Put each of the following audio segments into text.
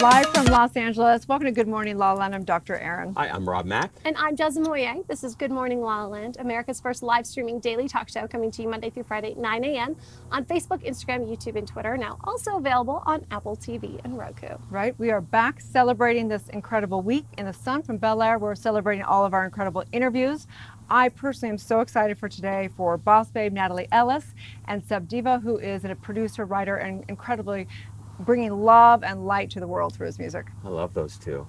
Live from Los Angeles. Welcome to Good Morning LaLaLand. I'm Dr. Erin. Hi, I'm Rob Mack. And I'm Jasmine Moyer. This is Good Morning LaLaLand, America's first live streaming daily talk show, coming to you Monday through Friday at 9 a.m. on Facebook, Instagram, YouTube, and Twitter. Now also available on Apple TV and Roku. Right, we are back celebrating this incredible week in the sun from Bel Air. We're celebrating all of our incredible interviews. I personally am so excited for today for Boss Babe Natalie Ellis and Sub Diva, who is a producer, writer, and incredibly bringing love and light to the world through his music. I love those two.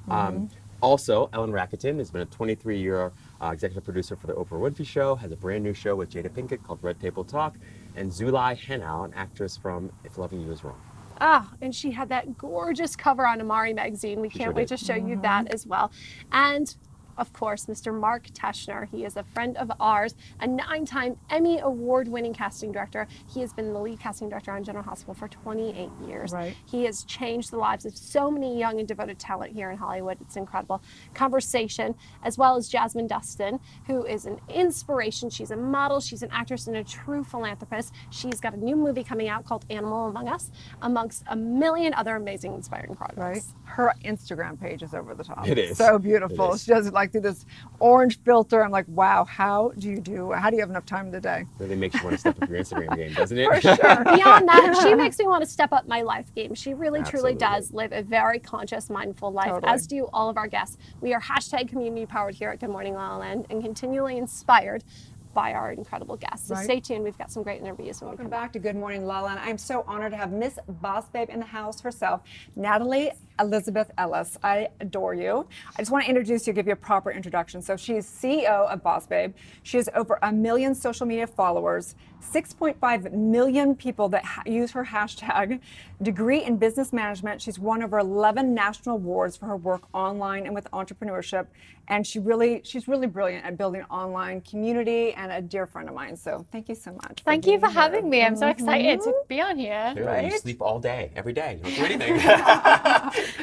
Also, Ellen Rakuten has been a 23-year executive producer for the Oprah Winfrey Show, has a brand new show with Jada Pinkett called Red Table Talk, and Zulay Henao, an actress from If Loving You Is Wrong. Ah, and she had that gorgeous cover on Amari magazine. We can't wait to show you that as well. And of course, Mr. Mark Teschner. He is a friend of ours, a 9-time Emmy Award-winning casting director. He has been the lead casting director on General Hospital for 28 years. Right. He has changed the lives of so many young and devoted talent here in Hollywood. It's incredible. Conversation, as well as Jasmine Dustin, who is an inspiration. She's a model, she's an actress, and a true philanthropist. She's got a new movie coming out called Animal Among Us, amongst a million other amazing, inspiring projects. Right. Her Instagram page is over the top. It is. So beautiful. It is. She does it like through this orange filter. I'm like, wow, how do you have enough time in the day? Really makes you want to step up your Instagram game, doesn't it? For sure. Beyond that, she makes me want to step up my life game. She really, Absolutely. truly does live a very conscious, mindful life, Totally. as do all of our guests. We are hashtag community powered here at Good Morning LaLaLand and continually inspired by our incredible guests. So Right. stay tuned. We've got some great interviews. When we Welcome come back to Good Morning LaLaLand. I'm so honored to have Miss Boss Babe in the house herself, Natalie Elizabeth Ellis. I adore you. I just want to introduce you, give you a proper introduction. So she's CEO of Boss Babe. She has over 1 million social media followers, 6.5 million people that use her hashtag, degree in business management. She's won over 11 national awards for her work online and with entrepreneurship. And she's really brilliant at building online community and a dear friend of mine. So thank you so much. Thank you for being here. having me. I'm so excited to be on here. Dude, Right? You sleep all day, every day. You don't do anything.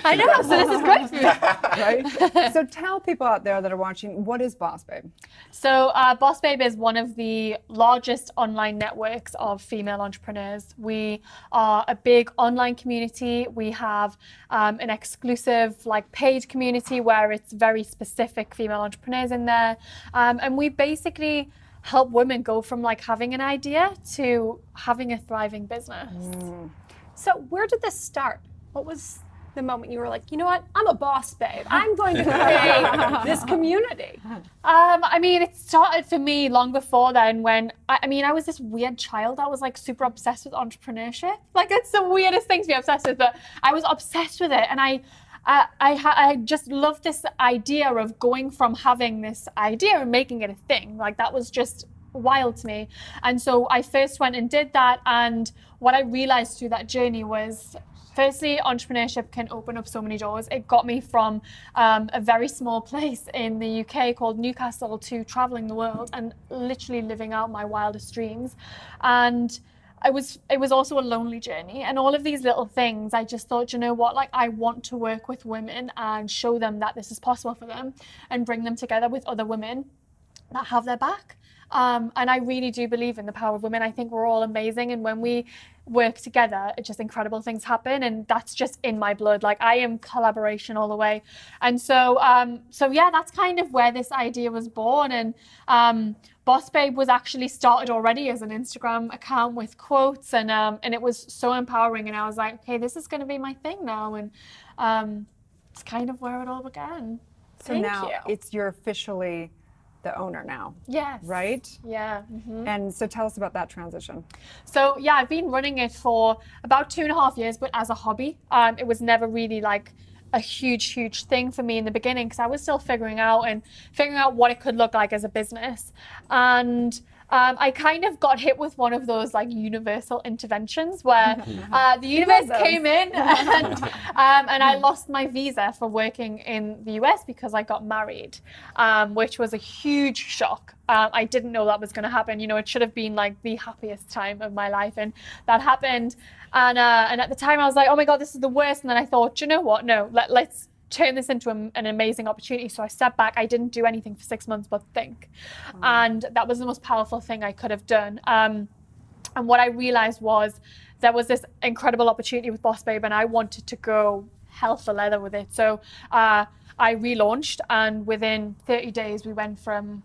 I know, so this is great for me. Right? So tell people out there that are watching, what is Boss Babe? So Boss Babe is one of the largest online networks of female entrepreneurs. We are a big online community. We have an exclusive paid community where it's very specific female entrepreneurs in there. And we basically help women go from having an idea to having a thriving business. So where did this start? What was the moment you were like, you know what, I'm a boss babe. I'm going to create this community. I mean, it started for me long before then when, I was this weird child. I was super obsessed with entrepreneurship. It's the weirdest thing to be obsessed with, but I was obsessed with it. And I just loved this idea of going from having this idea and making it a thing. That was just wild to me. And so I first went and did that. And what I realized through that journey was, firstly, entrepreneurship can open up so many doors. It got me from a very small place in the UK called Newcastle to traveling the world and literally living out my wildest dreams. And it was also a lonely journey, and all of these little things, I just thought, you know what, I want to work with women and show them that this is possible for them and bring them together with other women that have their back. And I really do believe in the power of women. I think we're all amazing, and when we work together, just incredible things happen, and that's just in my blood. I am collaboration all the way. And so yeah, that's kind of where this idea was born. And Boss Babe was actually started already as an Instagram account with quotes, and it was so empowering. And I was like, okay, this is going to be my thing now. And it's kind of where it all began. So now you're officially the owner now. Yes. Right? Yeah. And so tell us about that transition. So yeah, I've been running it for about 2.5 years, but as a hobby. It was never really a huge thing for me in the beginning because I was still figuring out what it could look like as a business. And I kind of got hit with one of those universal interventions where the universe came in and I lost my visa for working in the US because I got married, which was a huge shock. I didn't know that was going to happen. It should have been the happiest time of my life, and that happened. And at the time I was like, oh my God, this is the worst. And then I thought, you know what? No, let's turn this into an amazing opportunity. So I stepped back. I didn't do anything for 6 months but think. And that was the most powerful thing I could have done. And what I realized was there was this incredible opportunity with Boss Babe, and I wanted to go hell for leather with it. So I relaunched, and within 30 days we went from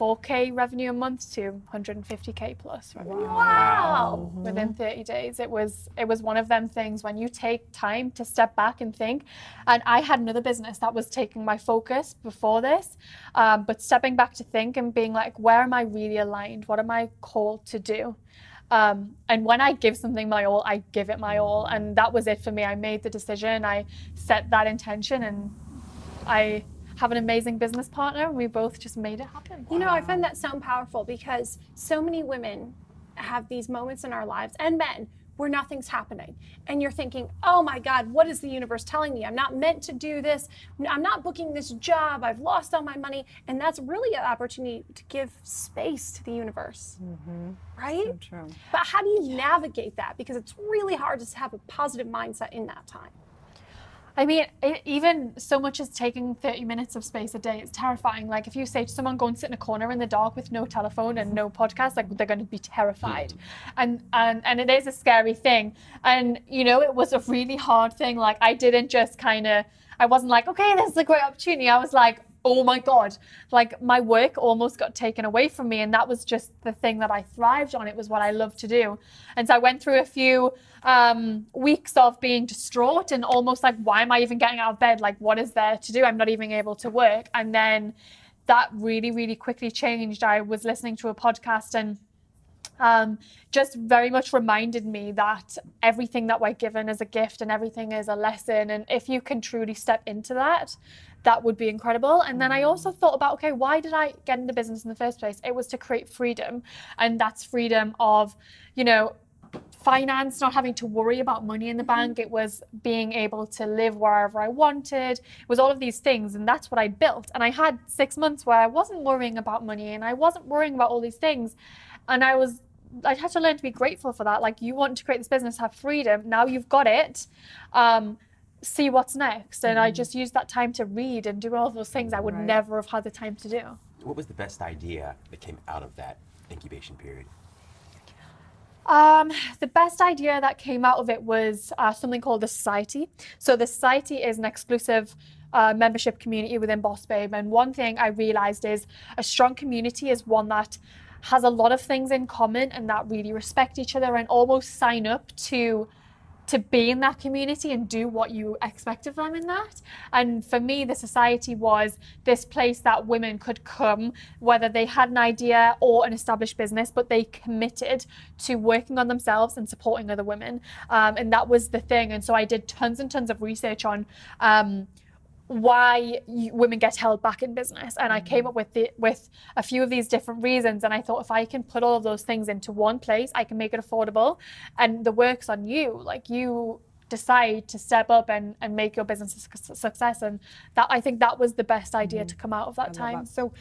4K revenue a month to 150K plus revenue. Wow. Within 30 days. It was one of them things when you take time to step back and think. And I had another business that was taking my focus before this, but stepping back to think and being like, where am I really aligned? What am I called to do? And when I give something my all, I give it my all. And that was it for me. I made the decision, I set that intention, and I have an amazing business partner, and we both just made it happen. You know, I find that so powerful because so many women have these moments in our lives, and men, where nothing's happening. And you're thinking, oh my God, what is the universe telling me? I'm not meant to do this. I'm not booking this job. I've lost all my money. And that's really an opportunity to give space to the universe, right? So true. But how do you navigate that? Because it's really hard to have a positive mindset in that time. I mean, even so much as taking 30 minutes of space a day, it's terrifying. Like if you say to someone, go and sit in a corner in the dark with no telephone and no podcast, like they're going to be terrified. And it is a scary thing. And, you know, it was a really hard thing. Like I didn't just I wasn't like, okay, this is a great opportunity. I was like, oh my God, like my work almost got taken away from me. And that was just the thing that I thrived on. It was what I loved to do. And so I went through a few weeks of being distraught and almost like, why am I even getting out of bed? Like, what is there to do? I'm not even able to work. And then that really, really quickly changed. I was listening to a podcast and just very much reminded me that everything that we're given is a gift and everything is a lesson. And if you can truly step into that, that would be incredible. And then I also thought about, okay, why did I get into business in the first place? It was to create freedom. And that's freedom of, you know, finance, not having to worry about money in the bank. It was being able to live wherever I wanted. It was all of these things. And that's what I built. And I had 6 months where I wasn't worrying about money and I wasn't worrying about all these things. And I had to learn to be grateful for that. Like, you want to create this business, have freedom. Now you've got it. See what's next. And I just used that time to read and do all those things I would never have had the time to do. What was the best idea that came out of that incubation period? The best idea that came out of it was something called the Society. So the Society is an exclusive membership community within Boss Babe. And one thing I realized is a strong community is one that has a lot of things in common and that really respect each other and almost sign up to be in that community and do what you expect of them in that. And for me, the Society was this place that women could come, whether they had an idea or an established business, but they committed to working on themselves and supporting other women. And that was the thing. And so I did tons and tons of research on why women get held back in business, and I came up with a few of these different reasons. And I thought, if I can put all of those things into one place, I can make it affordable, and the work's on you. Like, you decide to step up and make your business a success. And that, I think that was the best idea to come out of that time. So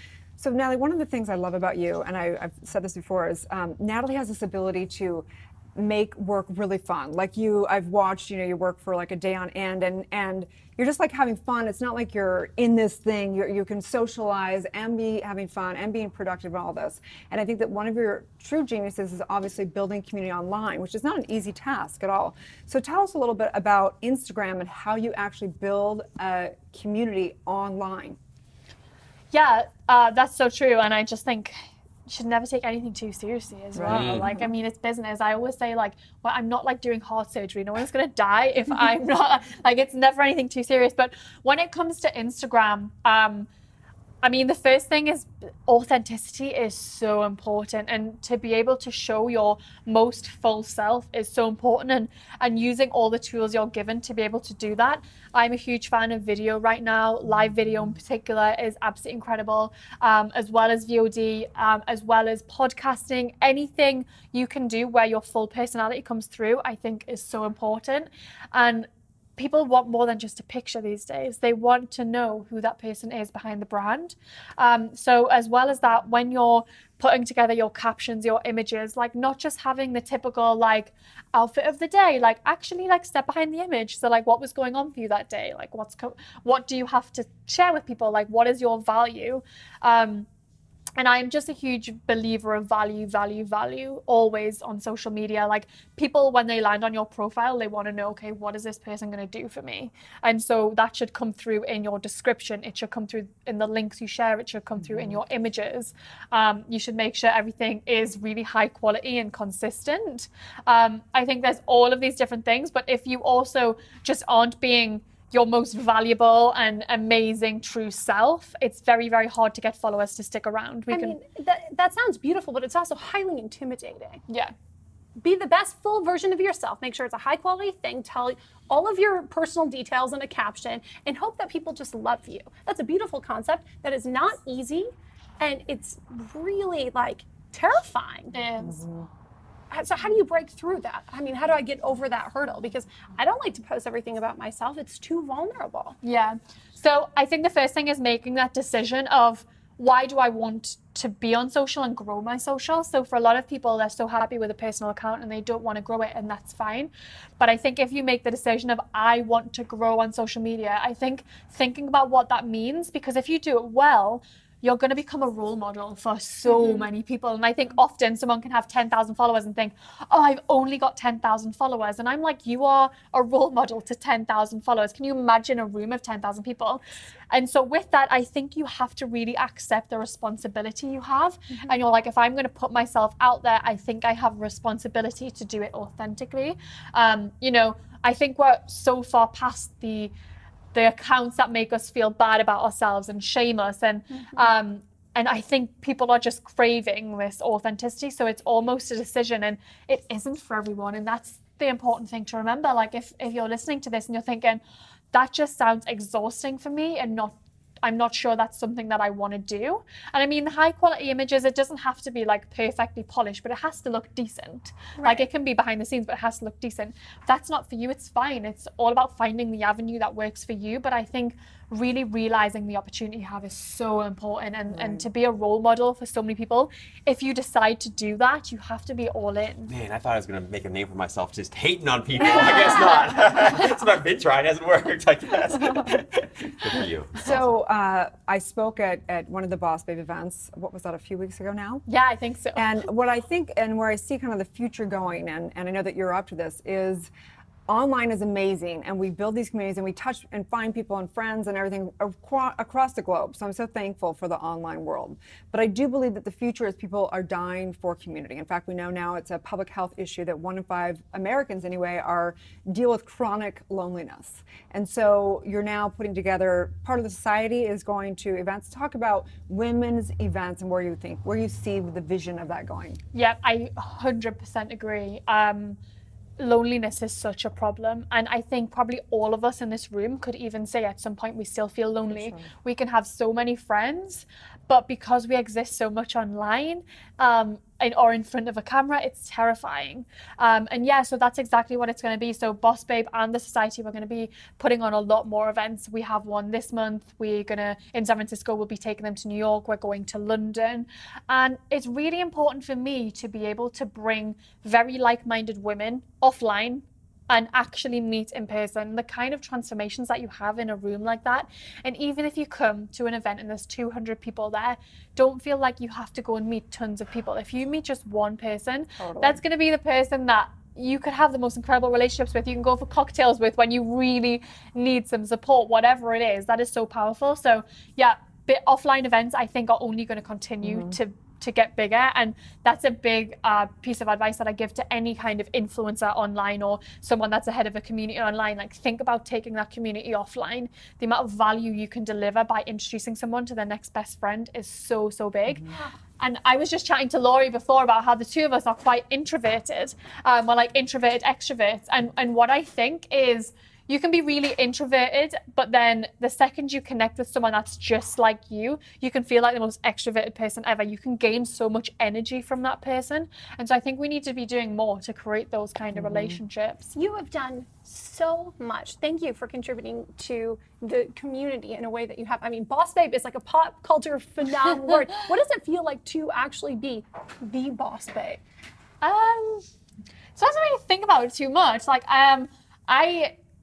Natalie, one of the things I love about you, and I've said this before, is Natalie has this ability to make work really fun. Like I've watched, you work for like a day on end, and you're just like having fun. It's not like you're in this thing. You can socialize and be having fun and being productive and all this. And I think that one of your true geniuses is obviously building community online, which is not an easy task at all. So tell us a little bit about Instagram and how you actually build a community online. Yeah, that's so true. And I just think you should never take anything too seriously as well. Like, I mean, it's business. I always say, like, well, I'm not like doing heart surgery. No one's going to die if I'm not, like, it's never anything too serious. But when it comes to Instagram, I mean, the first thing is authenticity is so important, and to be able to show your most full self is so important, and using all the tools you're given to be able to do that. I'm a huge fan of video right now. Live video in particular is absolutely incredible, as well as VOD, as well as podcasting. Anything you can do where your full personality comes through, I think, is so important. And people want more than just a picture these days. They want to know who that person is behind the brand. So as well as that, when you're putting together your captions, your images, like, not just having the typical like outfit of the day, like actually like step behind the image. So like, what was going on for you that day? Like, what do you have to share with people? Like, what is your value? And I'm just a huge believer of value, value, value, always on social media. Like, people, when they land on your profile, they want to know, okay, what is this person going to do for me? And so that should come through in your description. It should come through in the links you share. It should come through in your images. You should make sure everything is really high quality and consistent. I think there's all of these different things, but if you also just aren't being your most valuable and amazing true self, it's very, very hard to get followers to stick around. I mean, that sounds beautiful, but it's also highly intimidating. Yeah. Be the best full version of yourself. Make sure it's a high quality thing. Tell all of your personal details in a caption and hope that people just love you. That's a beautiful concept that is not easy, and it's really like terrifying. It is. So how do you break through that? I mean, how do I get over that hurdle? Because I don't like to post everything about myself. It's too vulnerable. Yeah. So I think the first thing is making that decision of, why do I want to be on social and grow my social? So for a lot of people, they're so happy with a personal account and they don't want to grow it, and that's fine. But I think if you make the decision of, I want to grow on social media, I think thinking about what that means, because if you do it well, you're going to become a role model for so many people. And I think often someone can have 10,000 followers and think, oh, I've only got 10,000 followers. And I'm like, you are a role model to 10,000 followers. Can you imagine a room of 10,000 people? And so with that, I think you have to really accept the responsibility you have. And you're like, if I'm going to put myself out there, I think I have a responsibility to do it authentically. You know, I think we're so far past the accounts that make us feel bad about ourselves and shame us, and I think people are just craving this authenticity. So it's almost a decision, and it isn't for everyone. And that's the important thing to remember. Like, if you're listening to this and you're thinking, that just sounds exhausting for me, and I'm not sure that's something that I want to do. And I mean, the high quality images, it doesn't have to be like perfectly polished, but it has to look decent. Right. Like, it can be behind the scenes, but it has to look decent. If that's not for you, it's fine. It's all about finding the avenue that works for you. But I think really realizing the opportunity you have is so important, and to be a role model for so many people. If you decide to do that, you have to be all in. Man, I thought I was going to make a name for myself just hating on people. I guess not. That's what I've been trying. It hasn't worked, I guess. Good for you. So I spoke at one of the Boss Babe events. What was that, a few weeks ago now? Yeah, I think so. And what I think, and where I see kind of the future going, and I know that you're up to this, is online is amazing, and we build these communities and we touch and find people and friends and everything across the globe. So I'm so thankful for the online world. But I do believe that the future is people are dying for community. In fact, we know now it's a public health issue that 1 in 5 Americans anyway deal with chronic loneliness. And so you're now putting together, part of the society is going to events. Talk about women's events and where you see the vision of that going. Yeah, I 100% agree. Loneliness is such a problem, and I think probably all of us in this room could even say at some point we still feel lonely. Sure. We can have so many friends, but because we exist so much online or in front of a camera, it's terrifying. And yeah, so that's exactly what it's going to be. So Boss Babe and the Society, we're going to be putting on a lot more events. We have one this month. We're going to, in San Francisco, we'll be taking them to New York. We're going to London. And it's really important for me to be able to bring very like-minded women offline and actually meet in person, the kind of transformations that you have in a room like that. And even if you come to an event and there's 200 people there, don't feel like you have to go and meet tons of people. If you meet just one person, that's going to be the person that you could have the most incredible relationships with, you can go for cocktails with when you really need some support, whatever it is. That is so powerful. So yeah, offline events I think are only going to continue to get bigger, and that's a big piece of advice that I give to any kind of influencer online or someone that's ahead of a community online. Like, think about taking that community offline. The amount of value you can deliver by introducing someone to their next best friend is so big. And I was just chatting to Laurie before about how the two of us are quite introverted. We're like introverted extroverts, and what I think is, you can be really introverted, but then the second you connect with someone that's just like you can feel like the most extroverted person ever. You can gain so much energy from that person. And so I think we need to be doing more to create those kind of relationships. You have done so much. Thank you for contributing to the community in a way that you have. I mean, Boss Babe is like a pop culture phenomenal word. What does it feel like to actually be the Boss Babe? So I don't really think about it too much. Like,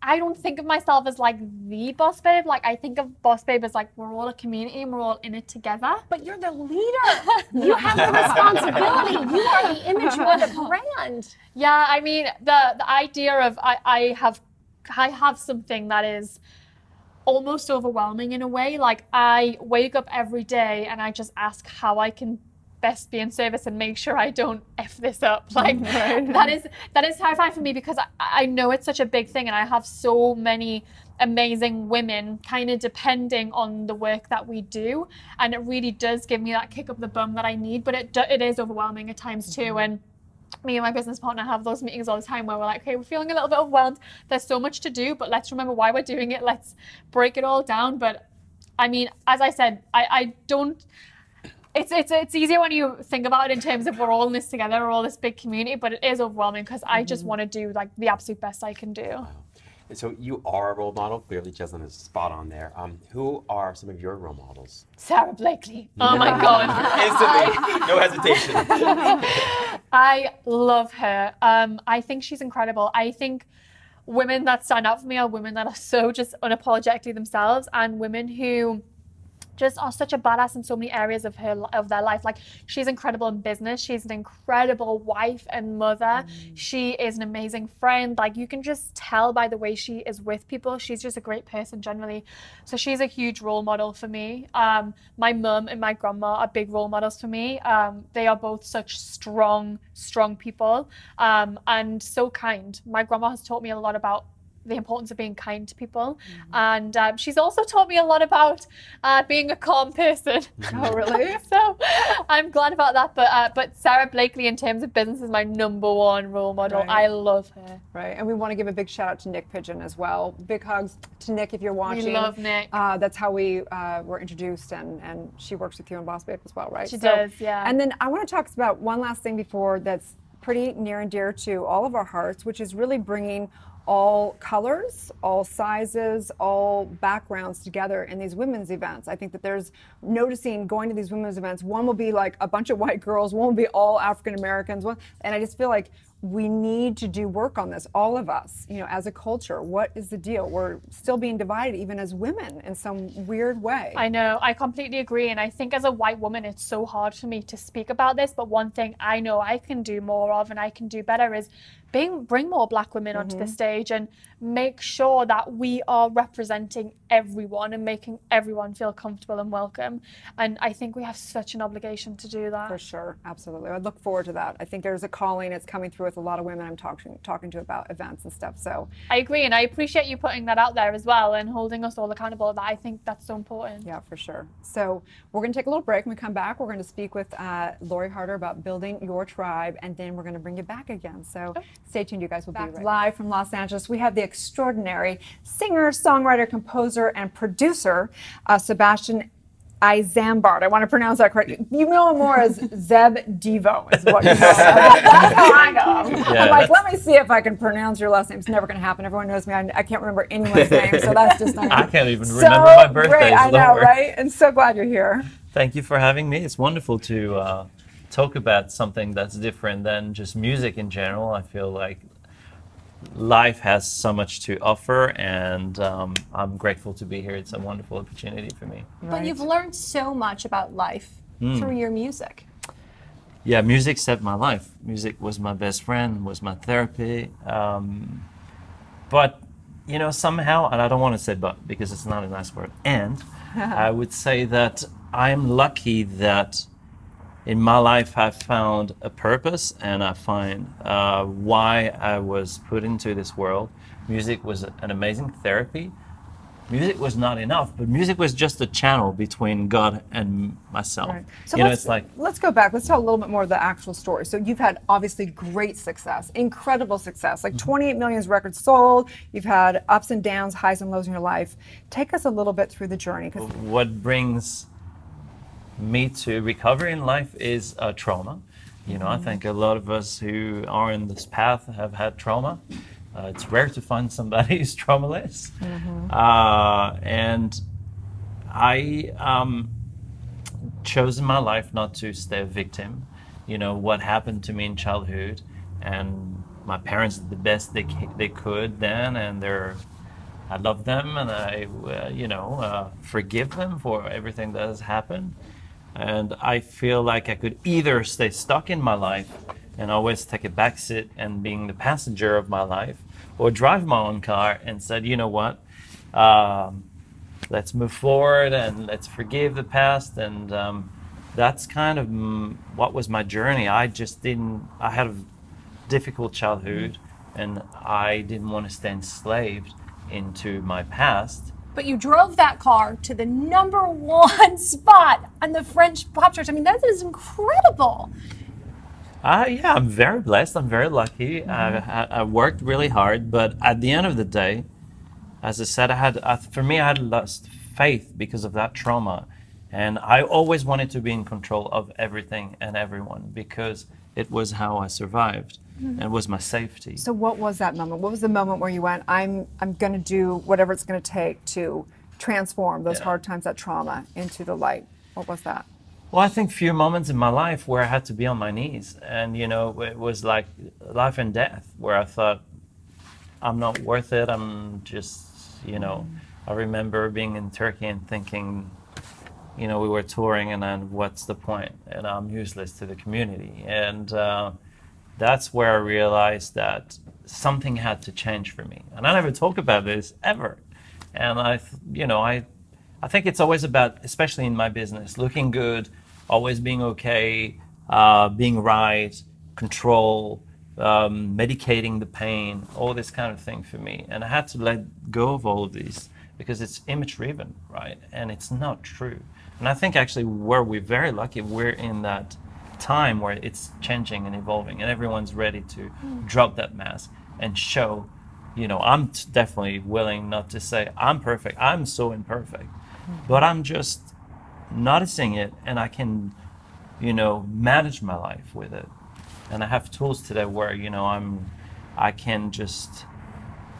I don't think of myself as like the boss babe. Like I think of boss babe as like we're all a community and we're all in it together. But you're the leader. You have the responsibility. You are the image. You are the brand. Yeah, I mean the idea of I have something that is almost overwhelming in a way. Like I wake up every day and I just ask how I can best be in service and make sure I don't F this up. Like that is terrifying for me because I know it's such a big thing and I have so many amazing women kind of depending on the work that we do, and it really does give me that kick up the bum that I need, but it is overwhelming at times too. And me and my business partner have those meetings all the time where we're like, okay, we're feeling a little bit overwhelmed, there's so much to do, but let's remember why we're doing it, let's break it all down. But I mean, as I said, I don't, it's easier when you think about it in terms of we're all in this together, we're all this big community, but it is overwhelming because I just want to do like the absolute best I can do. And so you are a role model. Clearly, Jessalyn is spot on there. Who are some of your role models? Sarah Blakely. Oh my God. Instantly, no hesitation. I love her. I think she's incredible. I think women that stand out for me are women that are so just unapologetically themselves, and women who just are such a badass in so many areas of their life. Like she's incredible in business. She's an incredible wife and mother. She is an amazing friend. Like you can just tell by the way she is with people. She's just a great person generally. So she's a huge role model for me. My mum and my grandma are big role models for me. They are both such strong people and so kind. My grandma has taught me a lot about the importance of being kind to people, and she's also taught me a lot about being a calm person. Oh, really? So I'm glad about that. But Sarah Blakely, in terms of business, is my #1 role model. Right. I love her. Right, and we want to give a big shout out to Nick Pigeon as well. Big hugs to Nick if you're watching. We love Nick. That's how we were introduced, and she works with you in Boss Babe as well, right? She does, yeah. And then I want to talk about one last thing before that's pretty near and dear to all of our hearts, which is really bringing all colors, all sizes, all backgrounds together in these women's events. I think that there's noticing going to these women's events, one will be like a bunch of white girls, one will be all African Americans, and I just feel like we need to do work on this, all of us, you know, as a culture. What is the deal? We're still being divided even as women in some weird way. I know, I completely agree. And I think as a white woman, it's so hard for me to speak about this. But one thing I know I can do more of and I can do better is bring more Black women onto the stage and make sure that we are representing everyone and making everyone feel comfortable and welcome. And I think we have such an obligation to do that. For sure, absolutely. I look forward to that. I think there's a calling that's coming through with a lot of women I'm talking to about events and stuff. So I agree, and I appreciate you putting that out there as well and holding us all accountable. That I think that's so important. Yeah, for sure. So we're going to take a little break. When we come back, we're going to speak with Lori Harder about building your tribe, and then we're going to bring you back again. So stay tuned, you guys. Will be right live from Los Angeles. We have the extraordinary singer, songwriter, composer, and producer Sebastian Izambard. I want to pronounce that correctly. You know him more as Zeb Devo is what you know. That's how I know him. Yeah, I'm like, let me see if I can pronounce your last name. It's never going to happen. Everyone knows me. I can't remember anyone's name, so that's just not I can't even remember my birthday. Great. I So don't know, worry. right? And so glad you're here. Thank you for having me. It's wonderful to talk about something that's different than just music in general. I feel like life has so much to offer, and I'm grateful to be here. It's a wonderful opportunity for me. But you've learned so much about life through your music. Yeah, music saved my life. Music was my best friend, was my therapy. But, you know, somehow, and I don't want to say but because it's not a nice word, and I would say that I'm lucky that in my life I found a purpose, and I find why I was put into this world. Music was an amazing therapy. Music was not enough, but music was just a channel between God and myself. Right. So you know, it's like, let's go back. Let's tell a little bit more of the actual story. So you've had obviously great success, incredible success, like 28 million records sold. You've had ups and downs, highs and lows in your life. Take us a little bit through the journey. what brings me to recovery in life is trauma. You know, I think a lot of us who are in this path have had trauma. It's rare to find somebody who's traumaless. And I chose in my life not to stay a victim. You know, what happened to me in childhood and my parents did the best they could then, and I love them, and I forgive them for everything that has happened. And I feel like I could either stay stuck in my life and always take a back seat and being the passenger of my life, or drive my own car and said, you know what, let's move forward and let's forgive the past. And that's kind of what was my journey. I had a difficult childhood, and I didn't want to stay enslaved into my past. But you drove that car to the #1 spot on the French pop charts. I mean, that is incredible. Yeah, I'm very blessed. I'm very lucky. I worked really hard, but at the end of the day, as I said, for me, I had lost faith because of that trauma. And I always wanted to be in control of everything and everyone, because it was how I survived and it was my safety. So what was that moment? What was the moment where you went, I'm going to do whatever it's going to take to transform those hard times, that trauma, into the light? What was that? Well, I think few moments in my life where I had to be on my knees, and it was like life and death, where I thought, I'm not worth it. I'm just, I remember being in Turkey and thinking, we were touring, and then what's the point? And I'm useless to the community. And that's where I realized that something had to change for me. And I never talk about this ever. And I think it's always about, especially in my business, looking good, always being okay, being right, control, medicating the pain, all this kind of thing for me. And I had to let go of all of these because it's image-driven, right? And it's not true. And I think actually we're very lucky. We're in that time where it's changing and evolving, and everyone's ready to drop that mask and show, I'm definitely willing not to say I'm perfect. I'm so imperfect, but I'm just noticing it, and I can, manage my life with it. And I have tools today where, I can just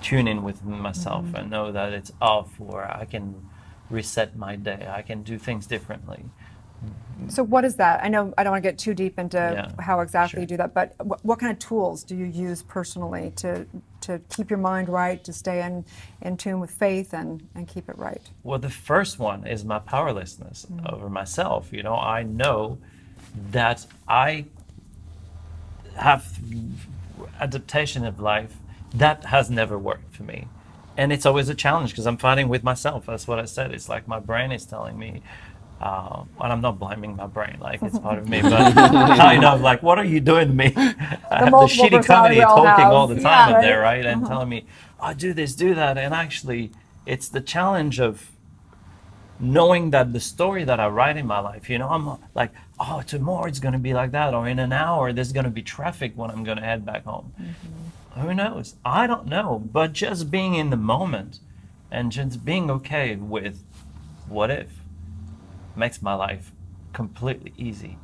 tune in with myself and know that it's off, or I can reset my day. I can do things differently. So what is that? I know I don't want to get too deep into how exactly you do that, but what kind of tools do you use personally to keep your mind right, to stay in tune with faith and keep it right? Well, the first one is my powerlessness over myself. I know that I have adaptation of life that has never worked for me. And it's always a challenge because I'm fighting with myself. That's what I said. It's like my brain is telling me, and I'm not blaming my brain, like it's part of me, but kind of like, what are you doing to me? I have the shitty comedy talking all the time up there, right? And telling me, oh, do this, do that. And actually, it's the challenge of knowing that the story that I write in my life, I'm like, oh, tomorrow it's going to be like that, or in an hour there's going to be traffic when I'm going to head back home. Who knows? I don't know. But just being in the moment and just being okay with what if makes my life completely easy.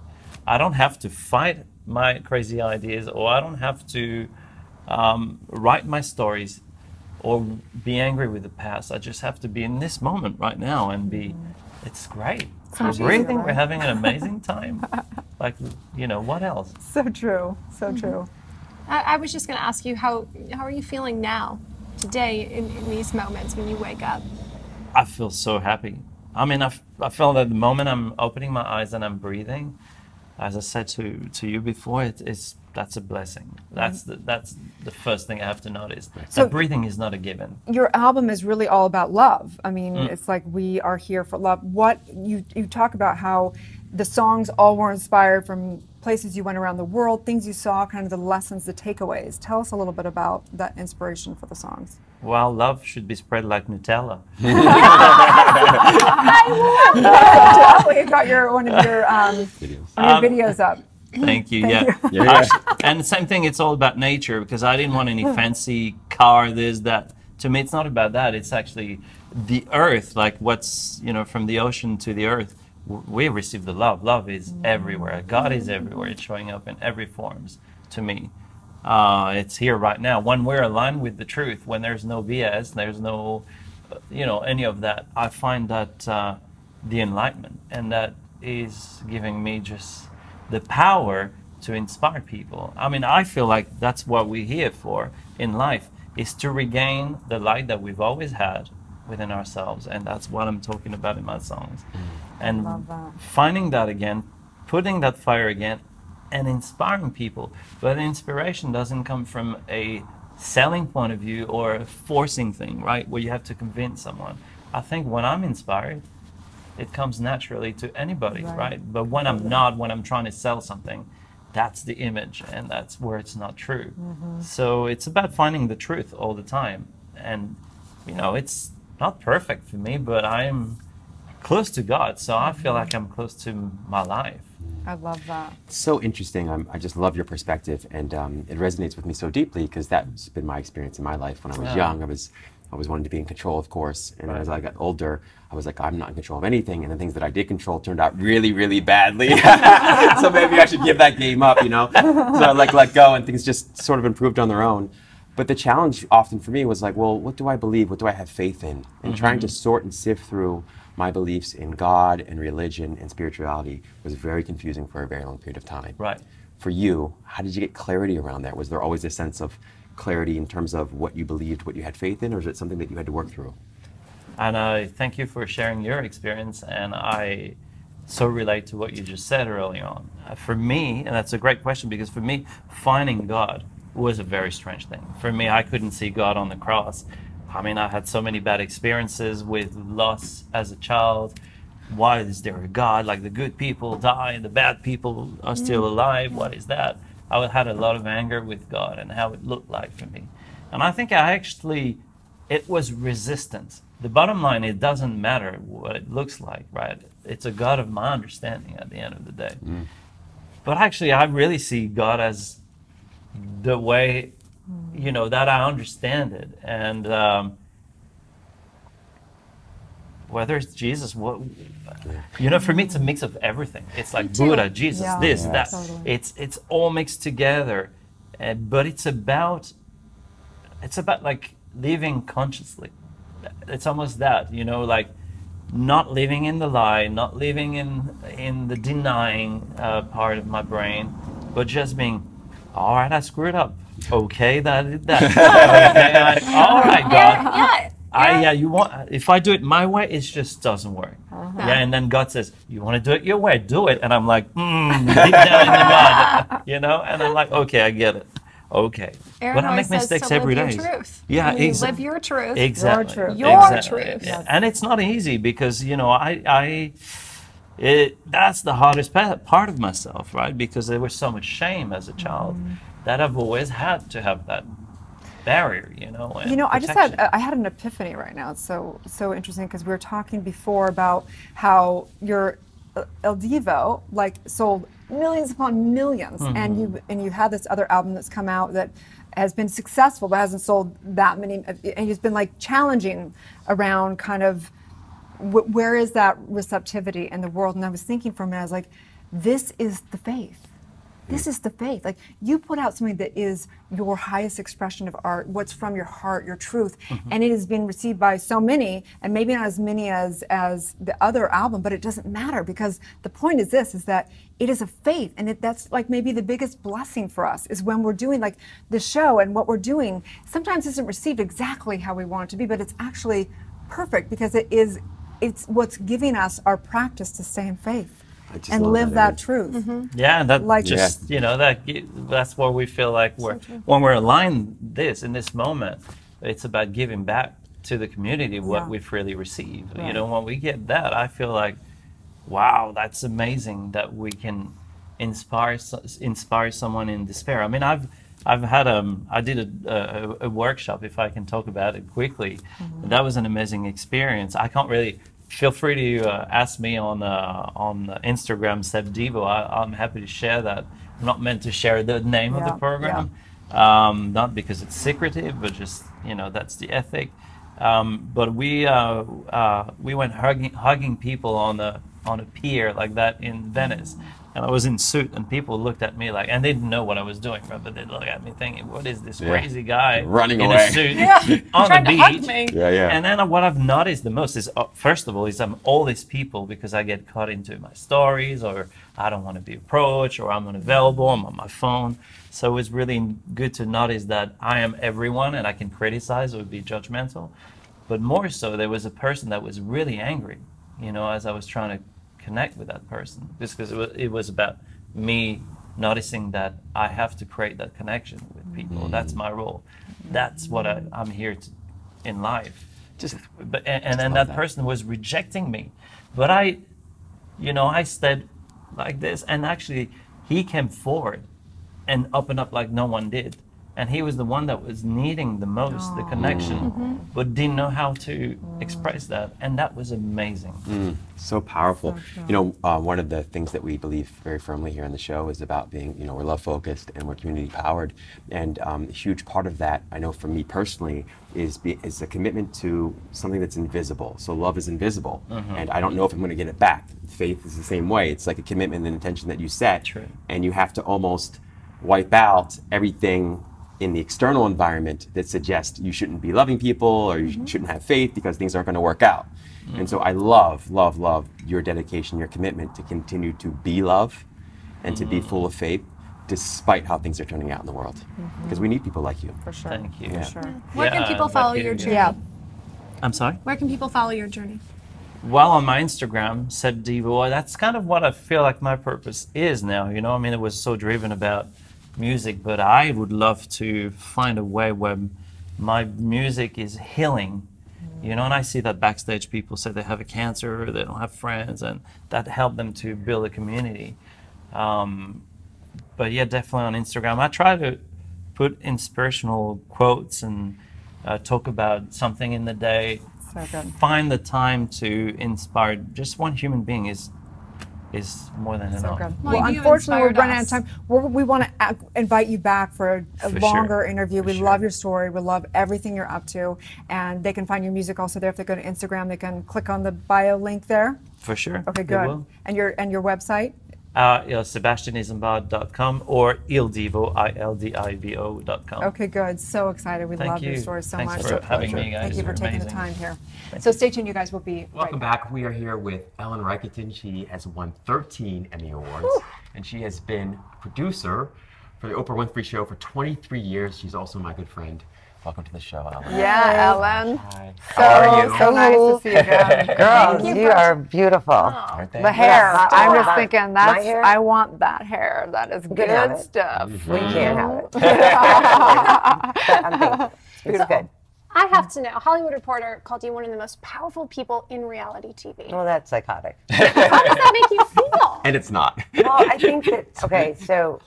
I don't have to fight my crazy ideas, or I don't have to write my stories or be angry with the past. I just have to be in this moment right now and it's great. We're breathing, we're having an amazing time. Like, what else? So true, so true. I was just going to ask you, how are you feeling now, today, in these moments when you wake up? I feel so happy. I mean, I feel that the moment I'm opening my eyes and I'm breathing, as I said to you before, that's a blessing. That's the first thing I have to notice. So that breathing is not a given. Your album is really all about love. I mean, it's like we are here for love. What you talk about how the songs all were inspired from places you went around the world, things you saw, kind of the lessons, the takeaways. Tell us a little bit about that inspiration for the songs. Well, love should be spread like Nutella. I love that. You got one of your videos up. Thank you. And the same thing, it's all about nature, because I didn't want any fancy car, this, that. To me, it's not about that. It's actually the earth, like what's, from the ocean to the earth. We receive the love. Love is everywhere. God is everywhere. It's showing up in every forms to me. It's here right now. When we're aligned with the truth, when there's no BS, there's no, any of that, I find that the enlightenment, and that is giving me just the power to inspire people. I mean, I feel like that's what we're here for in life, is to regain the light that we've always had within ourselves. And that's what I'm talking about in my songs. And finding that again, putting that fire again, and inspiring people. But inspiration doesn't come from a selling point of view or a forcing thing, right? Where you have to convince someone. I think when I'm inspired, it comes naturally to anybody, right? But when I'm not, when I'm trying to sell something, that's the image, and that's where it's not true. So it's about finding the truth all the time. And, you know, it's not perfect for me, but I'm close to God, so I feel like I'm close to my life. I love that. So interesting. I just love your perspective, and it resonates with me so deeply, because that's been my experience in my life. When I was young, I was wanting to be in control, of course, and as I got older, I was like, I'm not in control of anything, and the things that I did control turned out really, really badly. So maybe I should give that game up, you know? So I let go, and things just sort of improved on their own. But the challenge often for me was like, well, what do I believe? What do I have faith in? And trying to sort and sift through my beliefs in God and religion and spirituality was very confusing for a very long period of time. Right. For you, how did you get clarity around that? Was there always a sense of clarity in terms of what you believed, what you had faith in, or is it something that you had to work through? And I thank you for sharing your experience, and I so relate to what you just said early on. For me, and that's a great question, because for me, finding God was a very strange thing. For me, I couldn't see God on the cross. I mean, I had so many bad experiences with loss as a child. Why is there a God? Like, the good people die and the bad people are still alive. What is that? I had a lot of anger with God and how it looked like for me. And I think it was resistance. The bottom line, it doesn't matter what it looks like, right? It's a God of my understanding at the end of the day. But actually, I really see God as the way, you know, that I understand it. And whether it's Jesus, you know, for me, it's a mix of everything. It's like Buddha, Jesus, this, that. Totally. It's all mixed together. But it's about like living consciously. It's almost that, you know, like not living in the lie, not living in the denying part of my brain, but just being, all right, I screwed up. Okay, that did that. Okay, all right, God. You want, if I do it my way, it just doesn't work. Yeah, and then God says, you want to do it your way, do it. And I'm like, deep down in the mud, you know? And I'm like, okay, I get it. Okay. Erin But I always make says mistakes to every live day. your truth. Yeah, You exactly. live your truth. Exactly. Your truth. Your Exactly. truth. Yeah. And it's not easy, because, you know, that's the hardest part of myself, right? Because there was so much shame as a child that I've always had to have that barrier, you know. And You know, protection. I had an epiphany right now. It's so interesting, because we were talking before about how your El Divo sold millions upon millions, and you had this other album that's come out that has been successful but hasn't sold that many, and you've been like challenging around kind of where is that receptivity in the world. And I was thinking for a minute, I was like, this is the faith. This is the faith. Like, you put out something that is your highest expression of art, what's from your heart, your truth, and it has been received by so many, and maybe not as many as the other album, but it doesn't matter, because the point is this, is that it is a faith, and that's like maybe the biggest blessing for us, is when we're doing like the show, and what we're doing sometimes isn't received exactly how we want it to be, but it's actually perfect, because it's what's giving us our practice to stay in faith and live that truth. Yeah, and that Like- just, you know, that's where we feel like when we're aligned in this moment, it's about giving back to the community what we've really received. You know, when we get that, I feel like, wow, that's amazing that we can inspire someone in despair. I mean, I've had I did a workshop, if I can talk about it quickly. That was an amazing experience. I can't really. Feel free to ask me on Instagram, Seb Devo. I'm happy to share that. I'm not meant to share the name of the program, not because it's secretive, but just, you know, that's the ethic. But we went hugging people on a pier like that in Venice, and I was in suit, and people looked at me like, and they didn't know what I was doing, right? But they looked at me thinking, what is this crazy guy running in away a suit on the beach? Yeah. And then what I've noticed the most is, first of all, is I'm all these people because I get caught into my stories, or I don't want to be approached, or I'm unavailable, I'm on my phone. So it's really good to notice that I am everyone, and I can criticize or be judgmental. But more so, there was a person that was really angry, you know, as I was trying to connect with that person, just because it was about me noticing that I have to create that connection with people. That's my role. That's what I'm here to, in life. And then that person was rejecting me, but I stayed like this, and actually he came forward and opened up like no one did. And he was the one that was needing the most, the connection, but didn't know how to express that. And that was amazing. So powerful. You know, one of the things that we believe very firmly here on the show is about being, you know, we're love focused and we're community powered. And a huge part of that, I know for me personally, is a commitment to something that's invisible. So love is invisible. And I don't know if I'm going to get it back. Faith is the same way. It's like a commitment and intention that you set. And you have to almost wipe out everything in the external environment that suggests you shouldn't be loving people or you shouldn't have faith because things aren't going to work out. And so I love your dedication, your commitment to continue to be love and to be full of faith despite how things are turning out in the world. Because we need people like you. For sure. Thank you. For sure. Where can people follow your journey? Yeah. I'm sorry? Where can people follow your journey? Well, on my Instagram, said Devo, that's kind of what I feel like my purpose is now. You know, I mean, it was so driven about music, but I would love to find a way where my music is healing, you know, and I see that backstage people say they have a cancer, they don't have friends, and that helped them to build a community. But yeah, definitely on Instagram, I try to put inspirational quotes and talk about something in the day. So good. Find the time to inspire just one human being is more than enough. Good. Well, Well, you unfortunately, we're inspired running out of us. time. We want to invite you back for a For longer sure. interview. For We sure. love your story. We love everything you're up to. And they can find your music also there. If they go to Instagram, they can click on the bio link there. For sure. Okay, They good. will. And your website? Sebastianisambard.com or ildivo, ildivo.com. Okay, good. So excited. We Thank love your you. story so Thanks much. for So having pleasure. me, guys. Thank you for You're taking the amazing. time here. So stay tuned, you guys. We'll be Welcome right back. We are here with Ellen Reicherton. She has won 13 Emmy Awards, and she has been producer for the Oprah Winfrey Show for 23 years. She's also my good friend. Welcome to the show, Ellen. Yeah, Ellen. Hi. So, How are you? so nice to see you again. Girls, you are beautiful. Aren't they? The hair. Yeah. I'm just Oh, thinking my that's. hair? I want that hair. That is can have good it. stuff. We can't have it. But I'm thankful. It's good. I have to know, Hollywood Reporter called you one of the most powerful people in reality TV. Well, that's psychotic. How does that make you feel? And it's not. Well, I think that, okay, so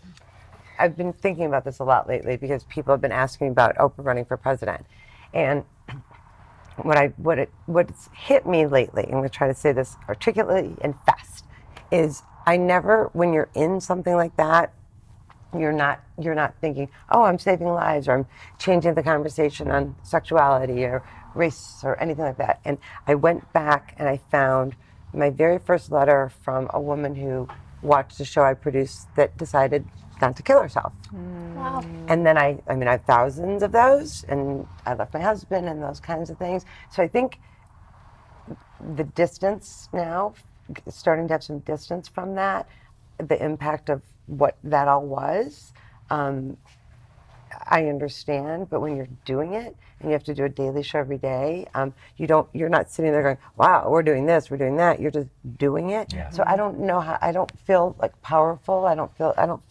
I've been thinking about this a lot lately because people have been asking me about Oprah running for president. And what's hit me lately, I'm going to try to say this articulately and fast, is I never, when you're in something like that, you're not thinking, oh, I'm saving lives or I'm changing the conversation on sexuality or race or anything like that. And I went back and I found my very first letter from a woman who watched a show I produced that decided not to kill herself. Wow. And then I have thousands of those, and I left my husband and those kinds of things. So I think the distance now, starting to have some distance from that, the impact of what that all was, I understand, but when you're doing it and you have to do a daily show every day, you're not sitting there going, wow, we're doing this, we're doing that. You're just doing it. Yeah. So I don't know how, I don't feel like powerful. I don't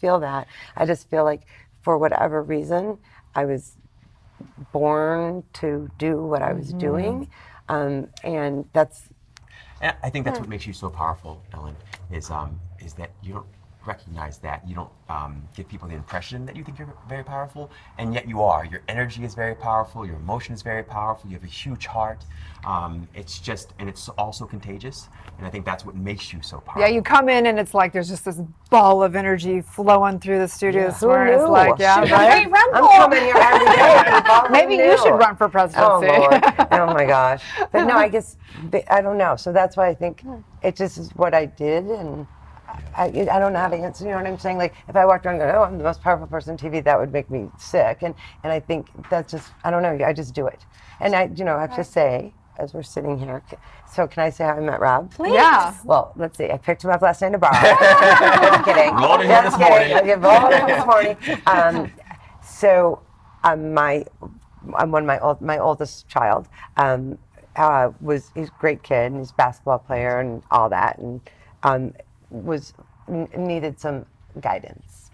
feel that. I just feel like for whatever reason, I was born to do what I was doing. And that's, I think that's what makes you so powerful, Ellen, is that you don't recognize that. You don't give people the impression that you think you're very powerful, and yet you are. Your energy is very powerful, your emotion is very powerful, you have a huge heart. It's just, and it's also contagious, and I think that's what makes you so powerful. Yeah, you come in and it's like there's just this ball of energy flowing through the studio. Who Where it's knew? like, yeah, Shit. right? I'm coming here every day. People. Maybe Who you knew? should run for Oh, presidency. Lord. Oh, my gosh. But no, I guess, I don't know. So that's why I think it just is what I did. And I don't know how to answer. You know what I'm saying? Like if I walked around and go, oh, I'm the most powerful person on TV, that would make me sick. And I think that's just, I don't know. I just do it. And I have to say, as we're sitting here, so can I say how I met Rob? Please. Yeah. Well, let's see. I picked him up last night in a bar. Just kidding. Rolled in here this morning. I rolled in this morning. So my oldest child he's a great kid, and he's a basketball player and all that, and needed some guidance.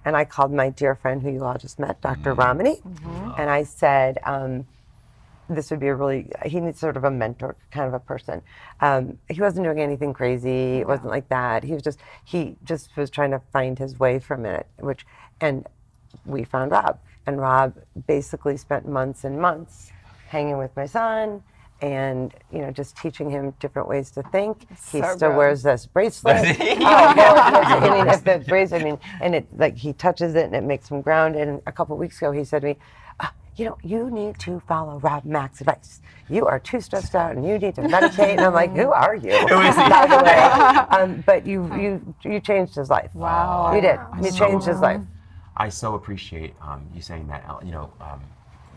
And I called my dear friend who you all just met, Dr. Ramani, and I said, this would be he needs sort of a mentor kind of a person. He wasn't doing anything crazy. It wasn't like that. He just was trying to find his way for a minute, and we found Rob. And Rob basically spent months and months hanging with my son and, just teaching him different ways to think. He still wears this bracelet. If the bracelet, and it he touches it and it makes him grounded. And a couple of weeks ago he said to me, you need to follow Rob Mack's advice. You are too stressed out and you need to meditate. And I'm like, who are you? By the way. But you changed his life. Wow. You did. You changed his life. I so appreciate you saying that.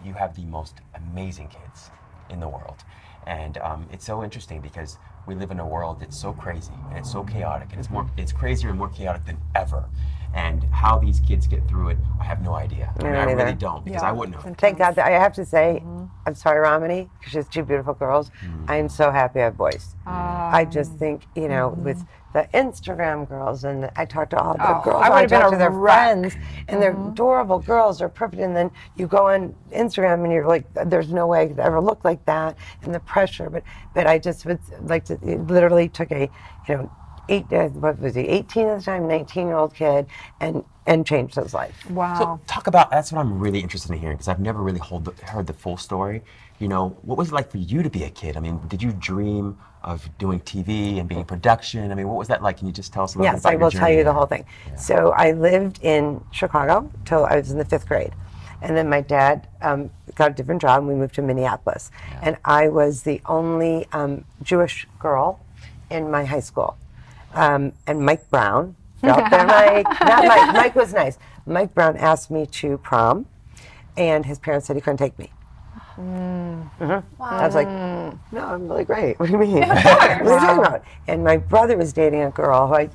You have the most amazing kids in the world. And it's so interesting because we live in a world that's so crazy and it's so chaotic, and it's crazier and more chaotic than ever. And how these kids get through it, I have no idea. I really don't, because I wouldn't know. Thank God. I have to say, I'm sorry, Ramani, because she has two beautiful girls. I am so happy I have boys. I just think, with the Instagram girls, and I talk to all the girls, I talk to their friends, and they're adorable girls, they're perfect, and then you go on Instagram and you're like, there's no way I could ever look like that, and the pressure, but I just would like to, it literally took a, 18 at the time, 19-year-old kid, and changed his life. Wow. So talk about, that's what I'm really interested in hearing, because I've never really heard the full story. What was it like for you to be a kid? Did you dream of doing TV and being in production? what was that like? Can you just tell us a little bit about your journey? Yes, I will tell you the whole thing. Yeah. So I lived in Chicago till I was in the 5th grade. And then my dad got a different job and we moved to Minneapolis. Yeah. And I was the only Jewish girl in my high school. And Mike Brown, out there, not Mike, Mike was nice. Mike Brown asked me to prom, and his parents said he couldn't take me. Wow. I was like, no, I'm really great. What do you mean? What are you talking about? And my brother was dating a girl who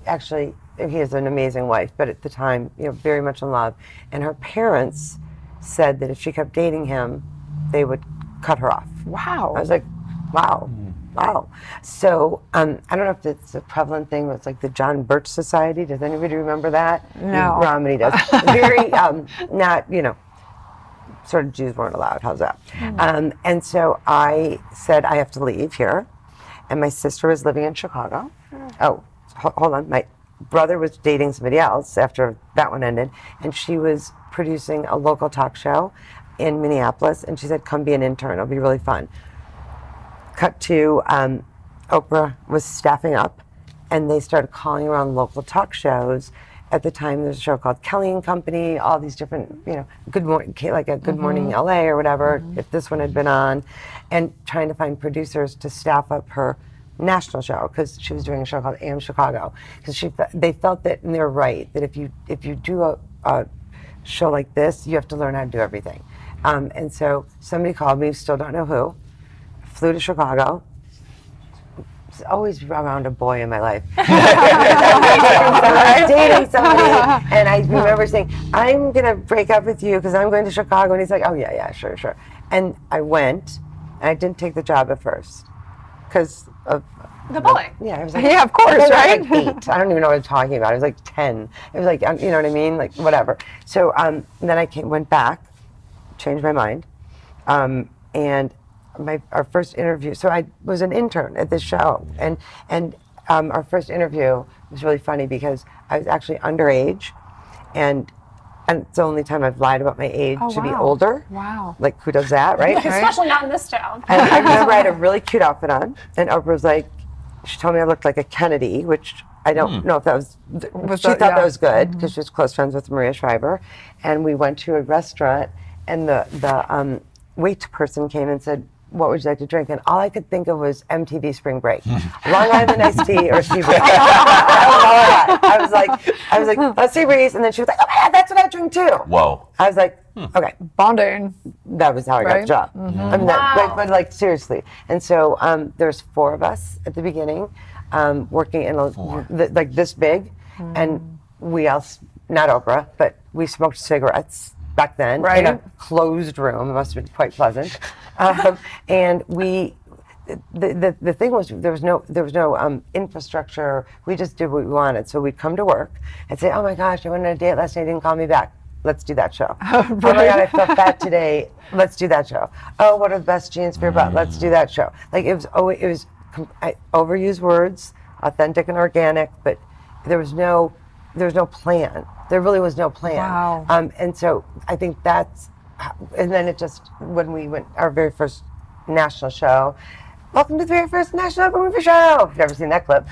he has an amazing wife, but at the time, very much in love. And her parents said that if she kept dating him, they would cut her off. Wow. I was like, wow. Wow. So I don't know if it's a prevalent thing, but it's like the John Birch Society. Does anybody remember that? No. Romney does. Very, not, sort of Jews weren't allowed. How's that? And so I said, I have to leave here. And my sister was living in Chicago. Oh, hold on. My brother was dating somebody else after that one ended. And she was producing a local talk show in Minneapolis. And she said, come be an intern. It'll be really fun. Cut to Oprah was staffing up, and they started calling around local talk shows. At the time, there's a show called Kelly and Company, all these different, Good Morning, like a Good Morning LA or whatever, if this one had been on, and trying to find producers to staff up her national show, because she was doing a show called AM Chicago. Because they felt that, and they're right, that if you do a show like this, you have to learn how to do everything. And so somebody called me, still don't know who, flew to Chicago. It's always around a boy in my life. I was dating somebody, and I remember saying, I'm going to break up with you because I'm going to Chicago. And he's like, oh, yeah, sure. And I went, and I didn't take the job at first because of the boy. Yeah, I was like, yeah, of course, right? I was like 8. I don't even know what I'm talking about. I was like 10. It was like, you know what I mean? Like, whatever. So then I went back, changed my mind, and our first interview. So I was an intern at this show, and our first interview was really funny because I was actually underage, and it's the only time I've lied about my age to be older. Wow. Like, who does that, right? Especially not in this town. And I remember I had a really cute outfit on, and Oprah was like, she told me I looked like a Kennedy, which I don't know if that was, she thought that was good because she was close friends with Maria Shriver. And we went to a restaurant, and the wait person came and said, what would you like to drink? And all I could think of was MTV Spring Break. Long Island iced tea or sea breeze. That was all I got. I was like, oh, sea breeze. And then she was like, oh my God, that's what I drink too. Whoa. I was like, okay. Bonding. That was how I got the job. I mean, but like seriously. And so there's 4 of us at the beginning working in like this big. And we all, not Oprah, but we smoked cigarettes back then in a closed room. It must have been quite pleasant. And the thing was there was no infrastructure. We just did what we wanted. So we'd come to work and say, oh my gosh, I went on a date last night, you didn't call me back. Let's do that show. Oh my God, I felt fat today. Let's do that show. Oh, what are the best jeans for your butt? Let's do that show. Like it was overused words, authentic and organic, but there was no plan. There really was no plan. Wow. And so I think that's, and then it just, when we went, our very first national show, welcome to the very first National Open Movie Show. If you've never seen that clip.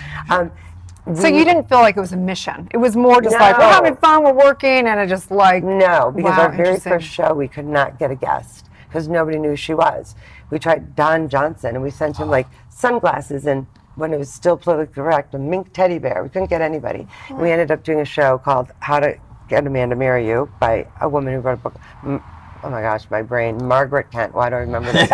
So you didn't feel like it was a mission. It was more just like, we're having fun, we're working, and it just like... No, because our very first show, we could not get a guest because nobody knew who she was. We tried Don Johnson, and we sent him like sunglasses and when it was still politically correct, a mink teddy bear. We couldn't get anybody. And we ended up doing a show called How to Get a Man to Marry You by a woman who wrote a book. Oh my gosh, my brain. Margaret Kent. Why do I remember this?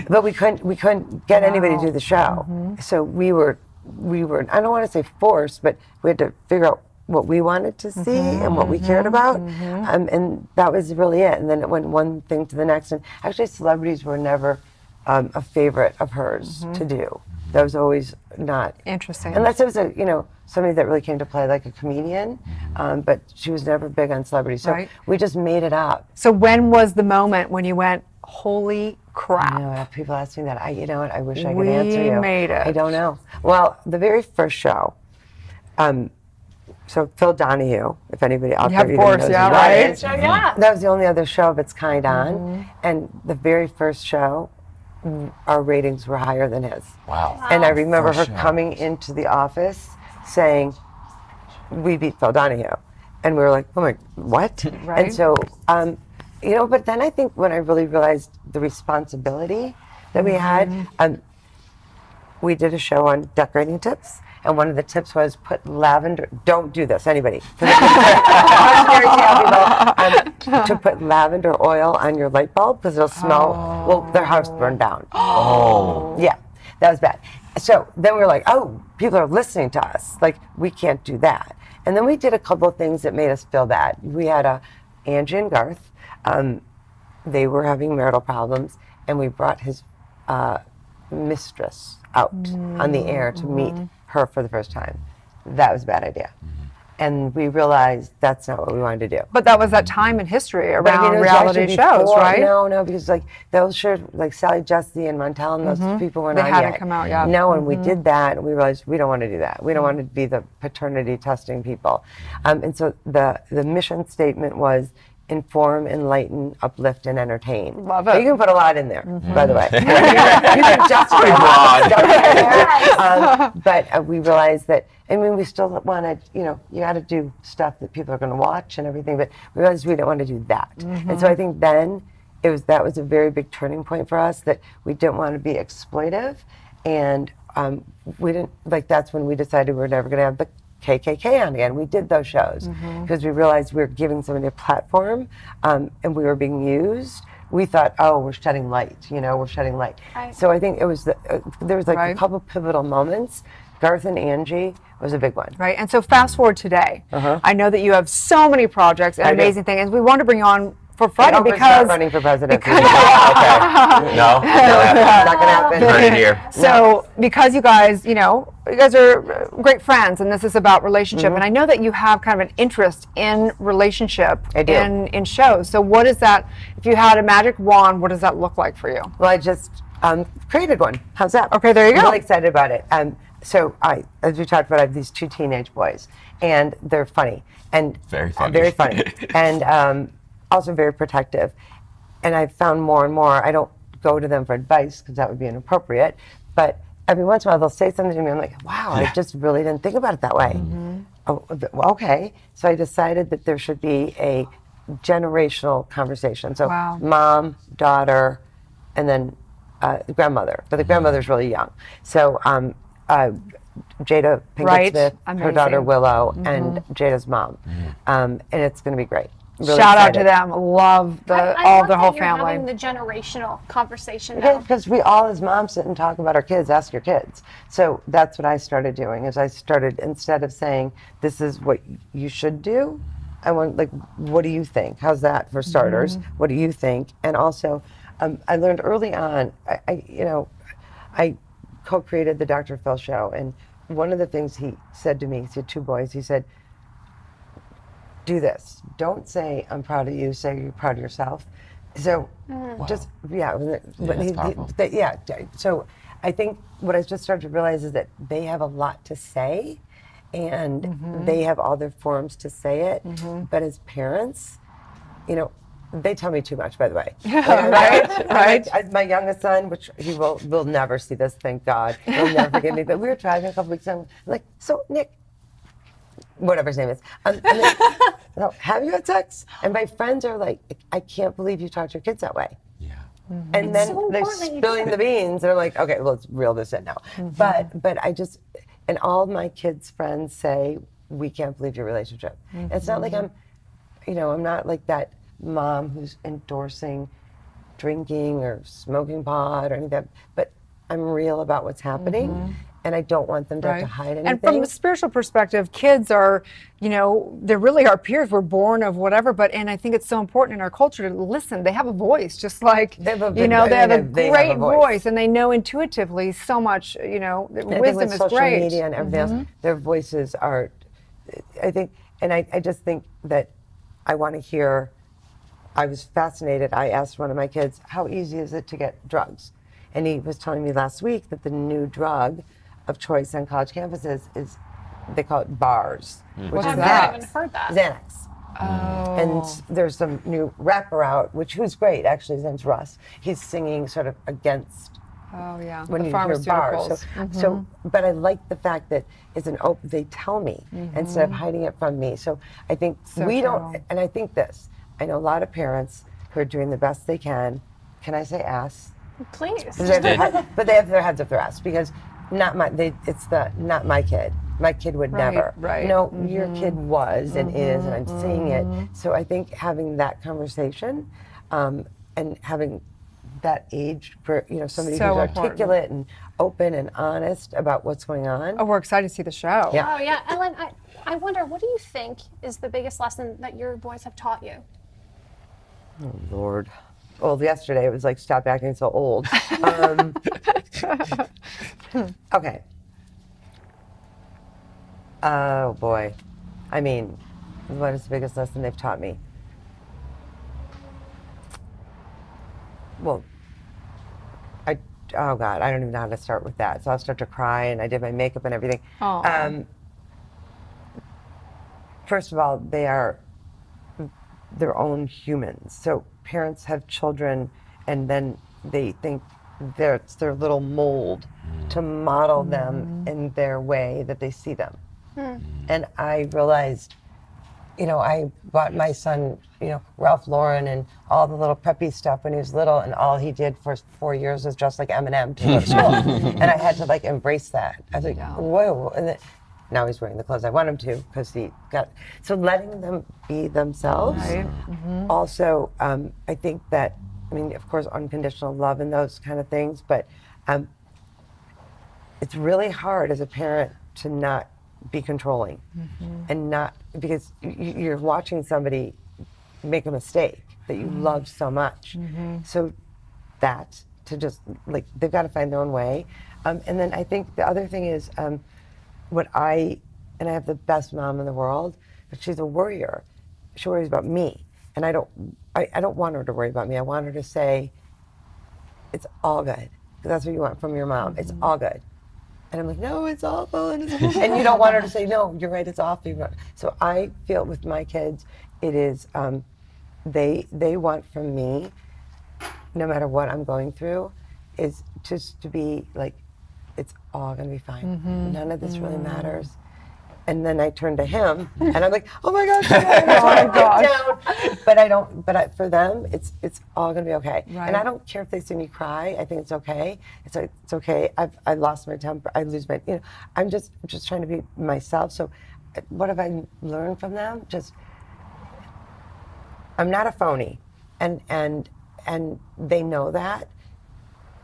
But we couldn't get anybody to do the show. So we were, I don't want to say forced, but we had to figure out what we wanted to see and what we cared about. And that was really it. And then it went one thing to the next. And actually celebrities were never a favorite of hers to do. That was always not. Interesting. Unless it was somebody that really came to play like a comedian, but she was never big on celebrities. So we just made it up. So when was the moment when you went, holy crap? I know, people ask me that. You know what, I wish I could answer you. We made it. I don't know. Well, the very first show, so Phil Donahue, if anybody out there even knows who that is, that was the only other show of its kind on. And the very first show, our ratings were higher than his. Wow. And I remember her coming into the office saying, we beat Phil Donahue. And we were like, oh my, what? And so, but then I think when I really realized the responsibility that we had, we did a show on decorating tips. And one of the tips was put lavender, don't do this, anybody. To put lavender oil on your light bulb because it'll smell, well, their house burned down. Yeah, that was bad. So then we were like, oh, people are listening to us. Like, we can't do that. And then we did a couple of things that made us feel bad. We had Angie and Garth. They were having marital problems, and we brought his mistress out on the air to meet her for the first time. That was a bad idea. And we realized that's not what we wanted to do. But that was that time in history around reality shows, right? No, because like those shows, like Sally Jesse and Montel and those people weren't on yet. They hadn't come out yet. No, and we did that, and we realized we don't want to do that. We don't want to be the paternity testing people. And so the mission statement was inform, enlighten, uplift, and entertain. Love it. So you can put a lot in there, by the way. You can just put broad. But we realized that, I mean, we still wanted, you got to do stuff that people are going to watch and everything, but we realized we didn't want to do that. And so I think then that was a very big turning point for us, that we didn't want to be exploitive, and we didn't, that's when we decided we were never going to have the KKK on again. We did those shows because we realized we were giving somebody a platform, and we were being used. We thought, oh, we're shedding light, we're shedding light. So I think it was, there was a couple pivotal moments. Garth and Angie was a big one. Right, and so fast forward today. I know that you have so many projects and amazing things, and we want to bring you on for Friday because running for president. Okay. No, not gonna happen. Right here. So because you guys, you guys are great friends, and this is about relationship, and I know that you have kind of an interest in relationship in shows. So what is that? If you had a magic wand, what does that look like for you? Well, I just created one. How's that? Okay, there you go. I'm really excited about it. So as we talked about, I have these 2 teenage boys, and they're funny and very funny, and also very protective. And I've found more and more, I don't go to them for advice because that would be inappropriate, but every once in a while they'll say something to me, I'm like, wow, I just really didn't think about it that way. Oh, okay. So I decided that there should be a generational conversation. So mom, daughter, and then the grandmother, but the grandmother's really young. So Jada Pinkett Right. Smith, her Amazing. daughter Willow, and Jada's mom. And it's going to be great. Really Shout out to excited. them. Love I all love the that whole you're family. having the generational conversation Yeah, now. because we all as moms sit and talk about our kids, ask your kids. So that's what I started doing is I started, instead of saying, this is what you should do, I want, like, what do you think? How's that for starters? What do you think? And also, I learned early on, I co-created the Dr. Phil show, and one of the things he said to me, he had 2 boys, he said, do this. Don't say, I'm proud of you, say you're proud of yourself. So just, that's powerful. So I think what I just started to realize is that they have a lot to say, and they have all their forms to say it, but as parents, they tell me too much, by the way. Right. My youngest son, which he will never see this, thank God. He'll never forgive me. But we were driving a couple weeks ago. I'm like, so Nick, whatever his name is, have you had sex? And my friends are like, I can't believe you talk to your kids that way. Yeah. And then so they're important that you spilling do the beans. They're like, okay, well, let's reel this in now. But I just, and all my kids' friends say, we can't believe your relationship. It's not like I'm not like that mom who's endorsing drinking or smoking pot or anything, like that, but I'm real about what's happening, and I don't want them to have to hide anything. And from a spiritual perspective, kids are, they're really our peers. We're born of whatever, and I think it's so important in our culture to listen. They have a voice, just like, they have a great voice, and they know intuitively so much, wisdom is social great. Media and everything else, their voices are, I think, and I just think that I want to hear. I was fascinated. I asked one of my kids, how easy is it to get drugs? And he was telling me last week that the new drug of choice on college campuses is, they call it bars. Which I've is never even heard that. Xanax. And there's some new rapper out, who's great, actually, his name's Russ. He's singing sort of against when the you hear bars. So, but I like the fact that it's an open, they tell me instead of hiding it from me. So I think and I think this, I know a lot of parents who are doing the best they can. Can I say ass? Please. But they have their heads up their ass because not my kid. My kid would never. Right. No, your kid was and is, and I'm seeing it. So I think having that conversation, and having that age for somebody So who's important. articulate and open and honest about what's going on. Oh, we're excited to see the show. Yeah. Oh yeah, Ellen, I wonder, what do you think is the biggest lesson that your boys have taught you? Oh, Lord. Well, yesterday it was like, stop acting so old. Okay. Oh, boy. I mean, what is the biggest lesson they've taught me? Well, oh God, I don't even know how to start with that. So I'll start to cry, and I did my makeup and everything. First of all, they are their own humans. So parents have children, and then they think it's their little mold to model them in their way that they see them. And I realized, I bought my son, Ralph Lauren and all the little preppy stuff when he was little, and all he did for 4 years was dress like Eminem to go to school. And I had to embrace that. I was like, whoa. And then, now he's wearing the clothes I want him to because he got. So letting them be themselves. Right. Also, I think that, of course, unconditional love and those kind of things, but it's really hard as a parent to not be controlling and not, because you're watching somebody make a mistake that you love so much. So that, to just, they've got to find their own way. And then I think the other thing is, I have the best mom in the world, but she's a worrier. She worries about me. And I don't want her to worry about me. I want her to say, it's all good. That's what you want from your mom. It's all good. And I'm like, no, it's awful. And you don't want her to say, no, you're right, it's awful. So I feel with my kids, it is, they want from me, no matter what I'm going through, is just to be like, it's all going to be fine. None of this really matters. And then I turn to him, and I'm like, "Oh my gosh, oh my gosh!" But for them, it's all gonna be okay. Right. And I don't care if they see me cry. I think it's okay. It's okay. I lost my temper. I lose my, I'm just trying to be myself. So, what have I learned from them? Just, I'm not a phony, and they know that.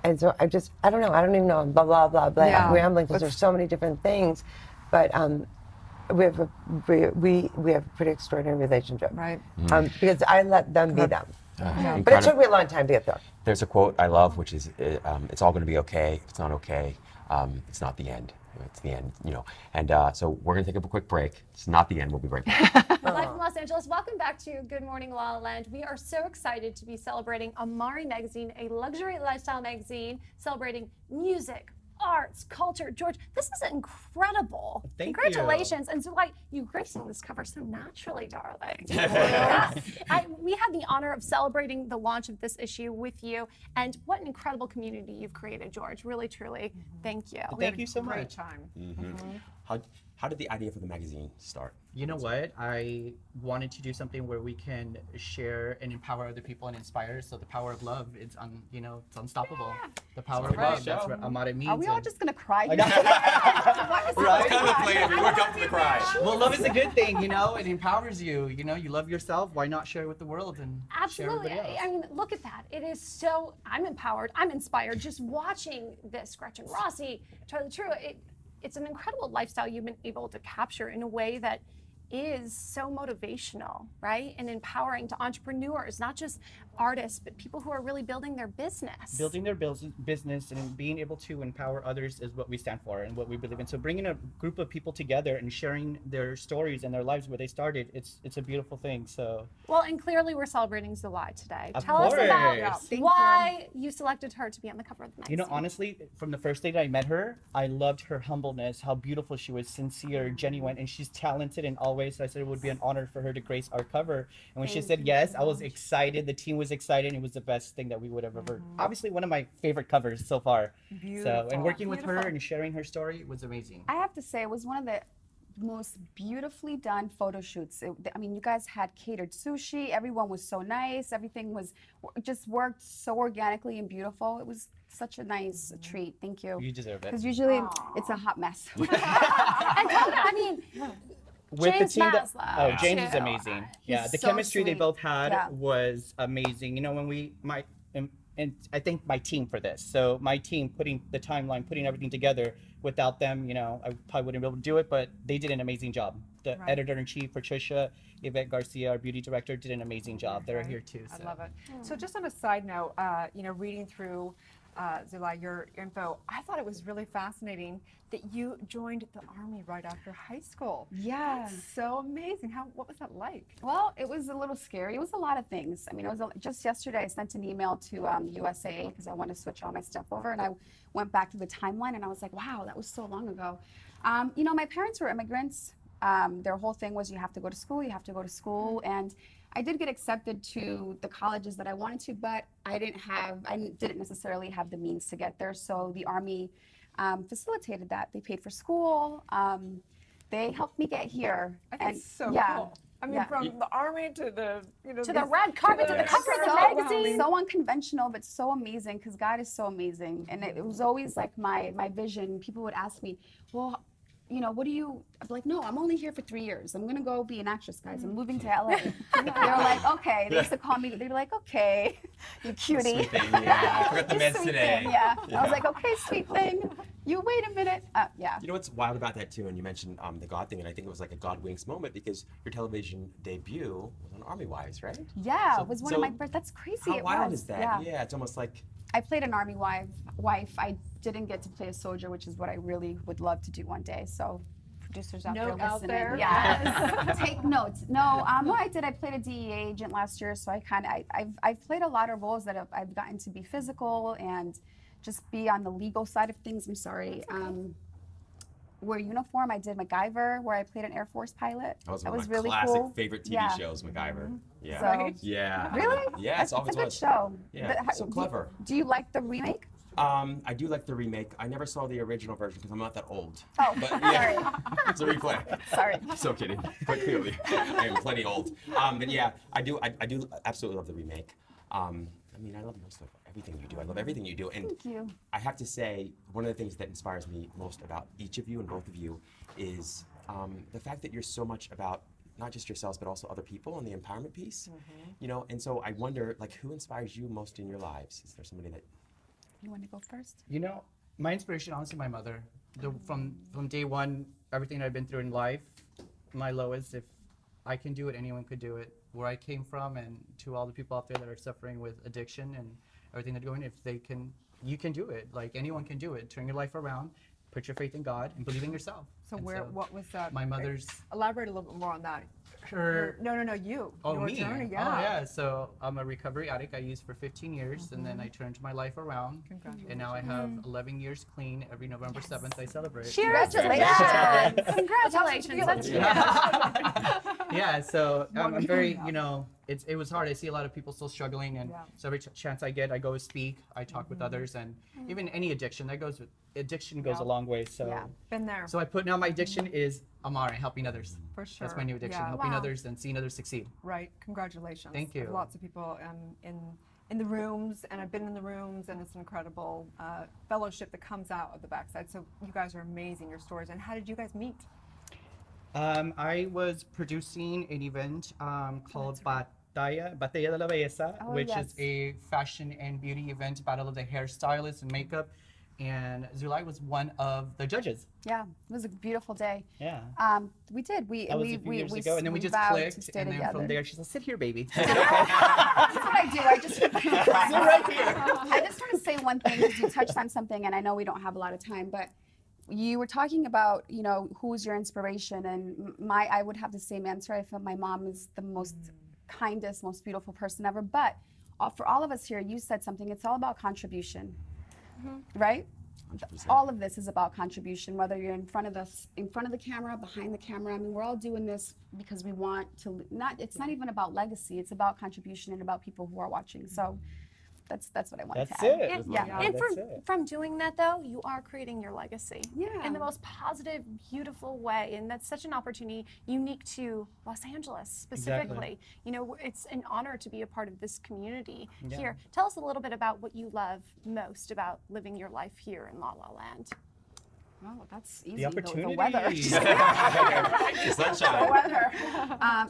And so I don't know. I don't even know. I'm blah blah blah blah. Yeah. I'm rambling because there's so many different things, but we have a pretty extraordinary relationship. Right. Because I let them be them. Yeah. But it took me a long time to get there. There's a quote I love, which is, "It's all going to be okay. If it's not okay, it's not the end. It's the end." And so we're going to take a quick break. It's not the end. We'll be right back. Live from Los Angeles, welcome back to Good Morning La La Land. We are so excited to be celebrating Amari Magazine, a luxury lifestyle magazine celebrating music, arts, culture. George, this is incredible. Thank Congratulations. And so you gracing this cover so naturally, darling. We had the honor of celebrating the launch of this issue with you, and what an incredible community you've created, George. Really, truly, thank you. Thank you so Great much. time. How did the idea for the magazine start? You know what? I wanted to do something where we can share and empower other people and inspire. So the power of love, it's it's unstoppable. The power of love, that's what it means. Are we all just gonna cry? Right? Contemplating. We work up to the cry. Well, love is a good thing, it empowers you. You love yourself. Why not share it with the world and share Absolutely. everybody else? I mean, look at that. It is so, I'm empowered, I'm inspired just watching this. Gretchen Rossi, Charlie True, it's an incredible lifestyle you've been able to capture in a way that is so motivational, right? And empowering to entrepreneurs, not just artists, but people who are really building their business. Building their business and being able to empower others is what we stand for and what we believe in. So bringing a group of people together and sharing their stories and their lives where they started, it's a beautiful thing. So Well, and clearly we're celebrating Zulai today. Of Tell us about course. why you selected her to be on the cover of the magazine. Honestly, from the first day that I met her, I loved her humbleness, how beautiful she was, sincere, genuine, and she's talented in all ways. So I said it would be an honor for her to grace our cover. And when she said yes, I was excited. The team was excited. It was the best thing that we would have ever. Obviously, one of my favorite covers so far. So, and working with her and sharing her story was amazing. I have to say, it was one of the most beautifully done photo shoots. I mean, you guys had catered sushi. Everyone was so nice. Everything was just worked so organically and beautiful. It was such a nice treat. Thank you. You deserve it. Because usually it's a hot mess. And I mean, With James the team Maslow, James is too. amazing. Yeah, He's the so chemistry they sweet. both had Yeah. was amazing. And I thank my team for this. So my team putting the timeline, putting everything together. Without them, I probably wouldn't be able to do it, but they did an amazing job. The editor-in-chief, Patricia, Yvette Garcia, our beauty director, did an amazing job. They're here too. So. I love it. So just on a side note, reading through Zulai, your info, I thought it was really fascinating that you joined the Army right after high school. Yeah. That's so amazing. What was that like? Well, it was a little scary. It was a lot of things. I mean, just yesterday I sent an email to USA because I want to switch all my stuff over, and I went back to the timeline and I was like, wow, that was so long ago. My parents were immigrants. Their whole thing was you have to go to school, and I did get accepted to the colleges that I wanted to, but I didn't necessarily have the means to get there. So the Army facilitated that. They paid for school. They helped me get here. I think it's so cool. I mean, Yeah. from the Army to the, to the red carpet, to the cover of the magazine. So unconventional, but so amazing, because God is so amazing. And it was always like my vision. People would ask me, well, what do you, I'm like, no, I'm only here for 3 years. I'm going to go be an actress, guys. I'm moving to LA. They're like, okay. They used to call me, they were like, okay, you cutie. Sweet thing, yeah. I forgot the You meds sweet today. thing, yeah. I was like, okay, sweet thing. You wait a minute. Yeah. You know what's wild about that too, and you mentioned the God thing, and I think it was like a God winks moment because your television debut was on Army Wives, right? Yeah, So- it was one so of my first, that's crazy. How it wild was. is that? Yeah. It's almost like I played an Army wife. I didn't get to play a soldier, which is what I really would love to do one day. So producers out Note there out listening. there. Yes. Take notes. No, I did. I played a DEA agent last year, so I've played a lot of roles that I've gotten to be physical and just be on the legal side of things. I'm sorry. Wear uniform. I did MacGyver, where I played an Air Force pilot. that was one of my really classic cool. favorite TV Yeah. shows, MacGyver. Yeah. So- Yeah. Really? Yeah, it's It's a always good was. show. Yeah, so Do- clever. Do you like the remake? I do like the remake. I never saw the original version because I'm not that old. Oh, But sorry. it's a replay. Sorry. So kidding, but clearly I am plenty old. But yeah, I do absolutely love the remake. I mean, I love most of everything you do. I love everything you do. And Thank you. I have to say, one of the things that inspires me most about each of you and both of you is the fact that you're so much about not just yourselves, but also other people and the empowerment piece. You know, and so I wonder, like, who inspires you most in your lives? Is there somebody that... You want to go first? You know, my inspiration, honestly, my mother. From day one, everything I've been through in life, my lowest, if I can do it, anyone could do it. Where I came from, and to all the people out there that are suffering with addiction and everything they're going, if they can, you can do it. Like, anyone can do it. Turn your life around, put your faith in God, and believe in yourself. So what was that? My mother's... Elaborate a little bit more on that. Her... No, you. Oh, your me? journey, Oh, yeah. yeah. So I'm a recovery addict. I used for 15 years, and then I turned my life around. Congratulations. And now I have 11 years clean. Every November 7th, I celebrate. Congratulations. Congratulations. Yeah, so I'm very, you know, it was hard. I see a lot of people still struggling, and so every chance I get, I go speak, I talk with others, and even any addiction, addiction goes a long way. So Been there. So I put now my addiction is Amari, helping others. For sure. That's my new addiction, helping others and seeing others succeed. Right. Congratulations. Thank you. Lots of people in the rooms, and I've been in the rooms, and it's an incredible fellowship that comes out of the backside. So you guys are amazing, your stories. And how did you guys meet? I was producing an event called Batalla de la Belleza, which is a fashion and beauty event, battle of the hairstylists and makeup. And Zulai was one of the judges. Yeah, it was a beautiful day. Yeah. We did. That was a few years ago, and then we just clicked, and then from there she said, "Sit here, baby." That's what I do. I just I just want to say one thing, because you touched on something, and I know we don't have a lot of time, but you were talking about, you know, who's your inspiration, and I would have the same answer. I feel my mom is the most kindest, most beautiful person ever. But for all of us here, you said something. It's all about contribution. Right? 100%. All of this is about contribution, whether you're in front of the camera, behind the camera. I mean, we're all doing this because we want to it's not even about legacy, it's about contribution and about people who are watching. So that's what I wanted to add. That's it. And from doing that, though, you are creating your legacy Yeah. in the most positive, beautiful way. And that's such an opportunity unique to Los Angeles specifically. You know, it's an honor to be a part of this community here. Tell us a little bit about what you love most about living your life here in La La Land. Oh, that's easy. The opportunity. The weather. Sunshine. The weather.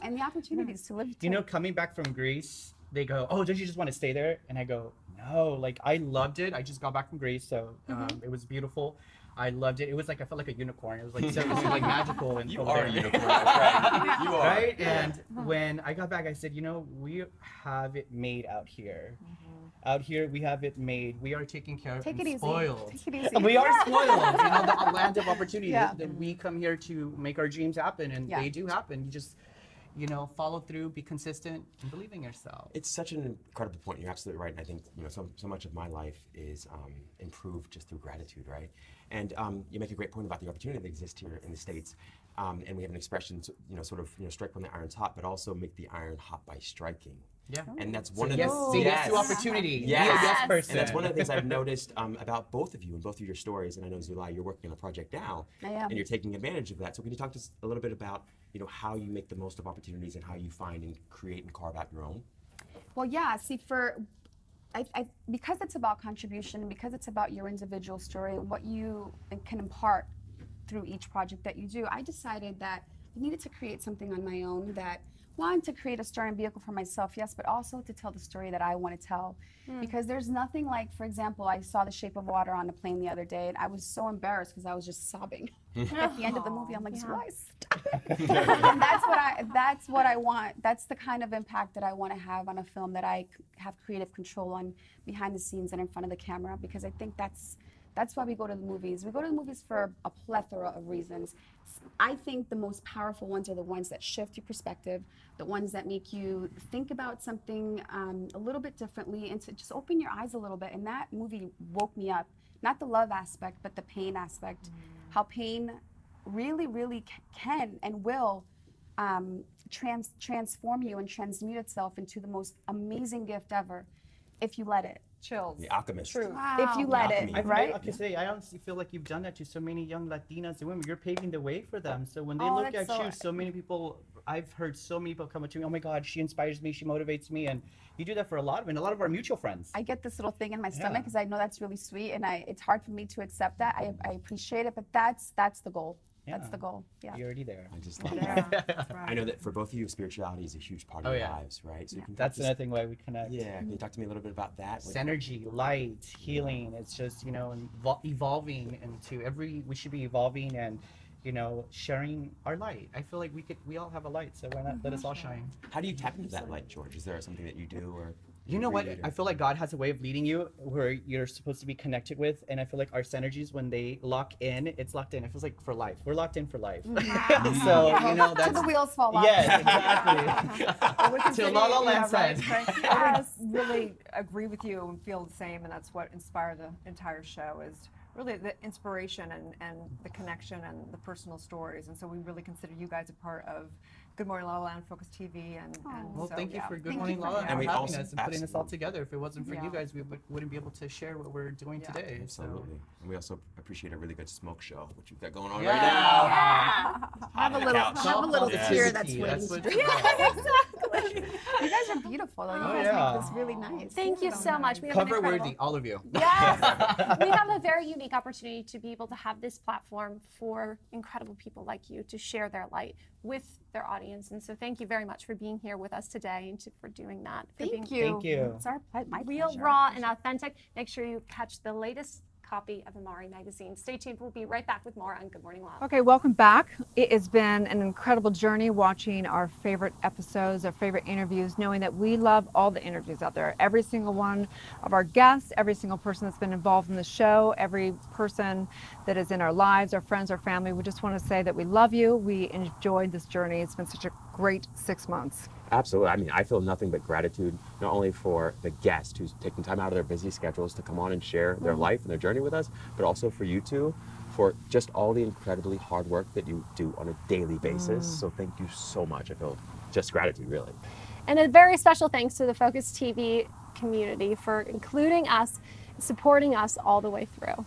And the opportunities to live. You know, coming back from Greece, they go, "Oh, don't you just want to stay there?" And I go, "No, like I loved it. I just got back from Greece, so it was beautiful. I loved it. It was like I felt like a unicorn. It was like so, it was like magical." And You are a unicorn, that's right. You are. Right? And when I got back, I said, "You know, we have it made out here. Out here, we have it made. We are taken care of Take and it easy. spoiled. Take it easy. We are spoiled. You know, the land of opportunity. Yeah. That we come here to make our dreams happen, and they do happen. You just, you know, follow through, be consistent, and believe in yourself." It's such an incredible point. You're absolutely right. And I think, you know, so much of my life is improved just through gratitude, right? And you make a great point about the opportunity that exists here in the States. And we have an expression, you know, sort of, you know, strike when the iron's hot, but also make the iron hot by striking. Yeah. And that's one of Yes, the say yes to opportunity. Yes. Be a yes person. And that's one of the things I've noticed about both of you and both of your stories. And I know, Zulai, you're working on a project now. I am. And you're taking advantage of that. So can you talk to us a little bit about, you know, how you make the most of opportunities and how you find and create and carve out your own? Well, yeah. See, because it's about contribution, and because it's about your individual story and what you can impart through each project that you do, I decided that I needed to create something on my own that, one, to create a story and vehicle for myself, yes, but also to tell the story that I want to tell. Because there's nothing like, for example, I saw The Shape of Water on the plane the other day, and I was so embarrassed because I was just sobbing. At the end of the movie, I'm like, Zulai, stop it. And that's what I want. That's the kind of impact that I want to have on a film, that I have creative control on behind the scenes and in front of the camera, because I think that's why we go to the movies. We go to the movies for a plethora of reasons. I think the most powerful ones are the ones that shift your perspective, the ones that make you think about something a little bit differently, and to just open your eyes a little bit. And that movie woke me up. Not the love aspect, but the pain aspect. How pain really, really can and will transform you and transmute itself into the most amazing gift ever, if you let it. Chills. The alchemist. True. Wow. If you let it, Alchemy. right? I can say, I honestly feel like you've done that to so many young Latinas and women. You're paving the way for them. So when they Oh, look that's at so- you, so many people, I've heard so many people come up to me, oh my God, she inspires me, she motivates me. And you do that for a lot of our mutual friends. I get this little thing in my Yeah. stomach because I know that's really sweet, and it's hard for me to accept that. I appreciate it, but that's the goal. That's Yeah. the goal. Yeah. You're already there. I just love Yeah, that. that's right. I know that for both of you, spirituality is a huge part of Oh, your yeah. lives, right? So you can That's talk another thing why we connect. Yeah, can you talk to me a little bit about that? It's energy, light, healing. It's just, you know, evolving into we should be evolving and, you know, sharing our light. I feel like we all have a light, so why not let us all shine? How do you tap into that light, George? Is there something that you do or? You know what? read I feel like God has a way of leading you where you're supposed to be connected with, and I feel like our synergies, when they lock in, it's locked in. It feels like for life. We're locked in for life. So you know Till that's the wheels fall off. yes, exactly. Till LALALAND said. I would really agree with you and feel the same, and that's what inspired the entire show is really the inspiration and the connection and the personal stories. And so we really consider you guys a part of Good Morning LaLaLand, Focus TV, and Well, so, thank you yeah. for Good Thank Morning you for LaLa having and us. for having Also- us and putting us all absolutely. together. If it wasn't for Yeah. you guys, we wouldn't be able to share what we're doing Yeah. today. Absolutely. And we also appreciate a really good smoke show, which you've got going on Yeah. right now. Have a On the little, couch. have a little Yeah. tear that's Positivity, waiting that's to what drink. it's Exactly. You guys are beautiful. Though. You Oh, guys yeah. make this really nice. Thank you so much. We have an Cover incredible- worthy, all of you. Yes, we have a very unique opportunity to be able to have this platform for incredible people like you to share their light with their audience. And so thank you very much for being here with us today and for doing that. For being Thank you. Thank you. It's my real, pleasure. raw, and authentic. Make sure you catch the latest copy of Amari magazine. Stay tuned. We'll be right back with more on Good Morning LaLa. Okay, welcome back. It has been an incredible journey watching our favorite episodes, our favorite interviews, knowing that we love all the interviews out there. Every single one of our guests, every single person that's been involved in the show, every person that is in our lives, our friends, our family. We just want to say that we love you. We enjoyed this journey. It's been such a great 6 months. Absolutely. I mean, I feel nothing but gratitude, not only for the guest who's taking time out of their busy schedules to come on and share their life and their journey with us, but also for you two, for just all the incredibly hard work that you do on a daily basis. So thank you so much. I feel just gratitude, really. And a very special thanks to the Focus TV community for including us, supporting us all the way through.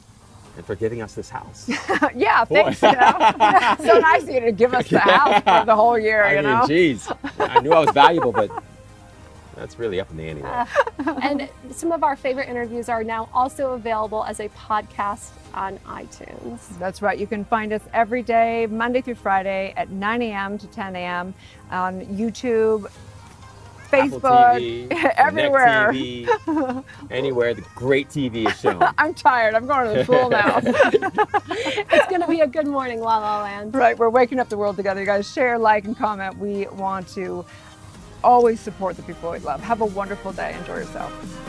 And for giving us this house. Yeah, thanks. You know? So nice of you to give us the house for the whole year, I you mean, know? geez, I knew I was valuable, but that's really up in the ante there. And some of our favorite interviews are now also available as a podcast on iTunes. That's right. You can find us every day, Monday through Friday at 9 a.m. to 10 a.m. on YouTube, Apple Facebook, TV, everywhere. Connect TV, anywhere the great TV is shown. I'm tired. I'm going to the pool now. It's going to be a good morning, LaLaLand. Right. We're waking up the world together. You guys share, like, and comment. We want to always support the people we love. Have a wonderful day. Enjoy yourself.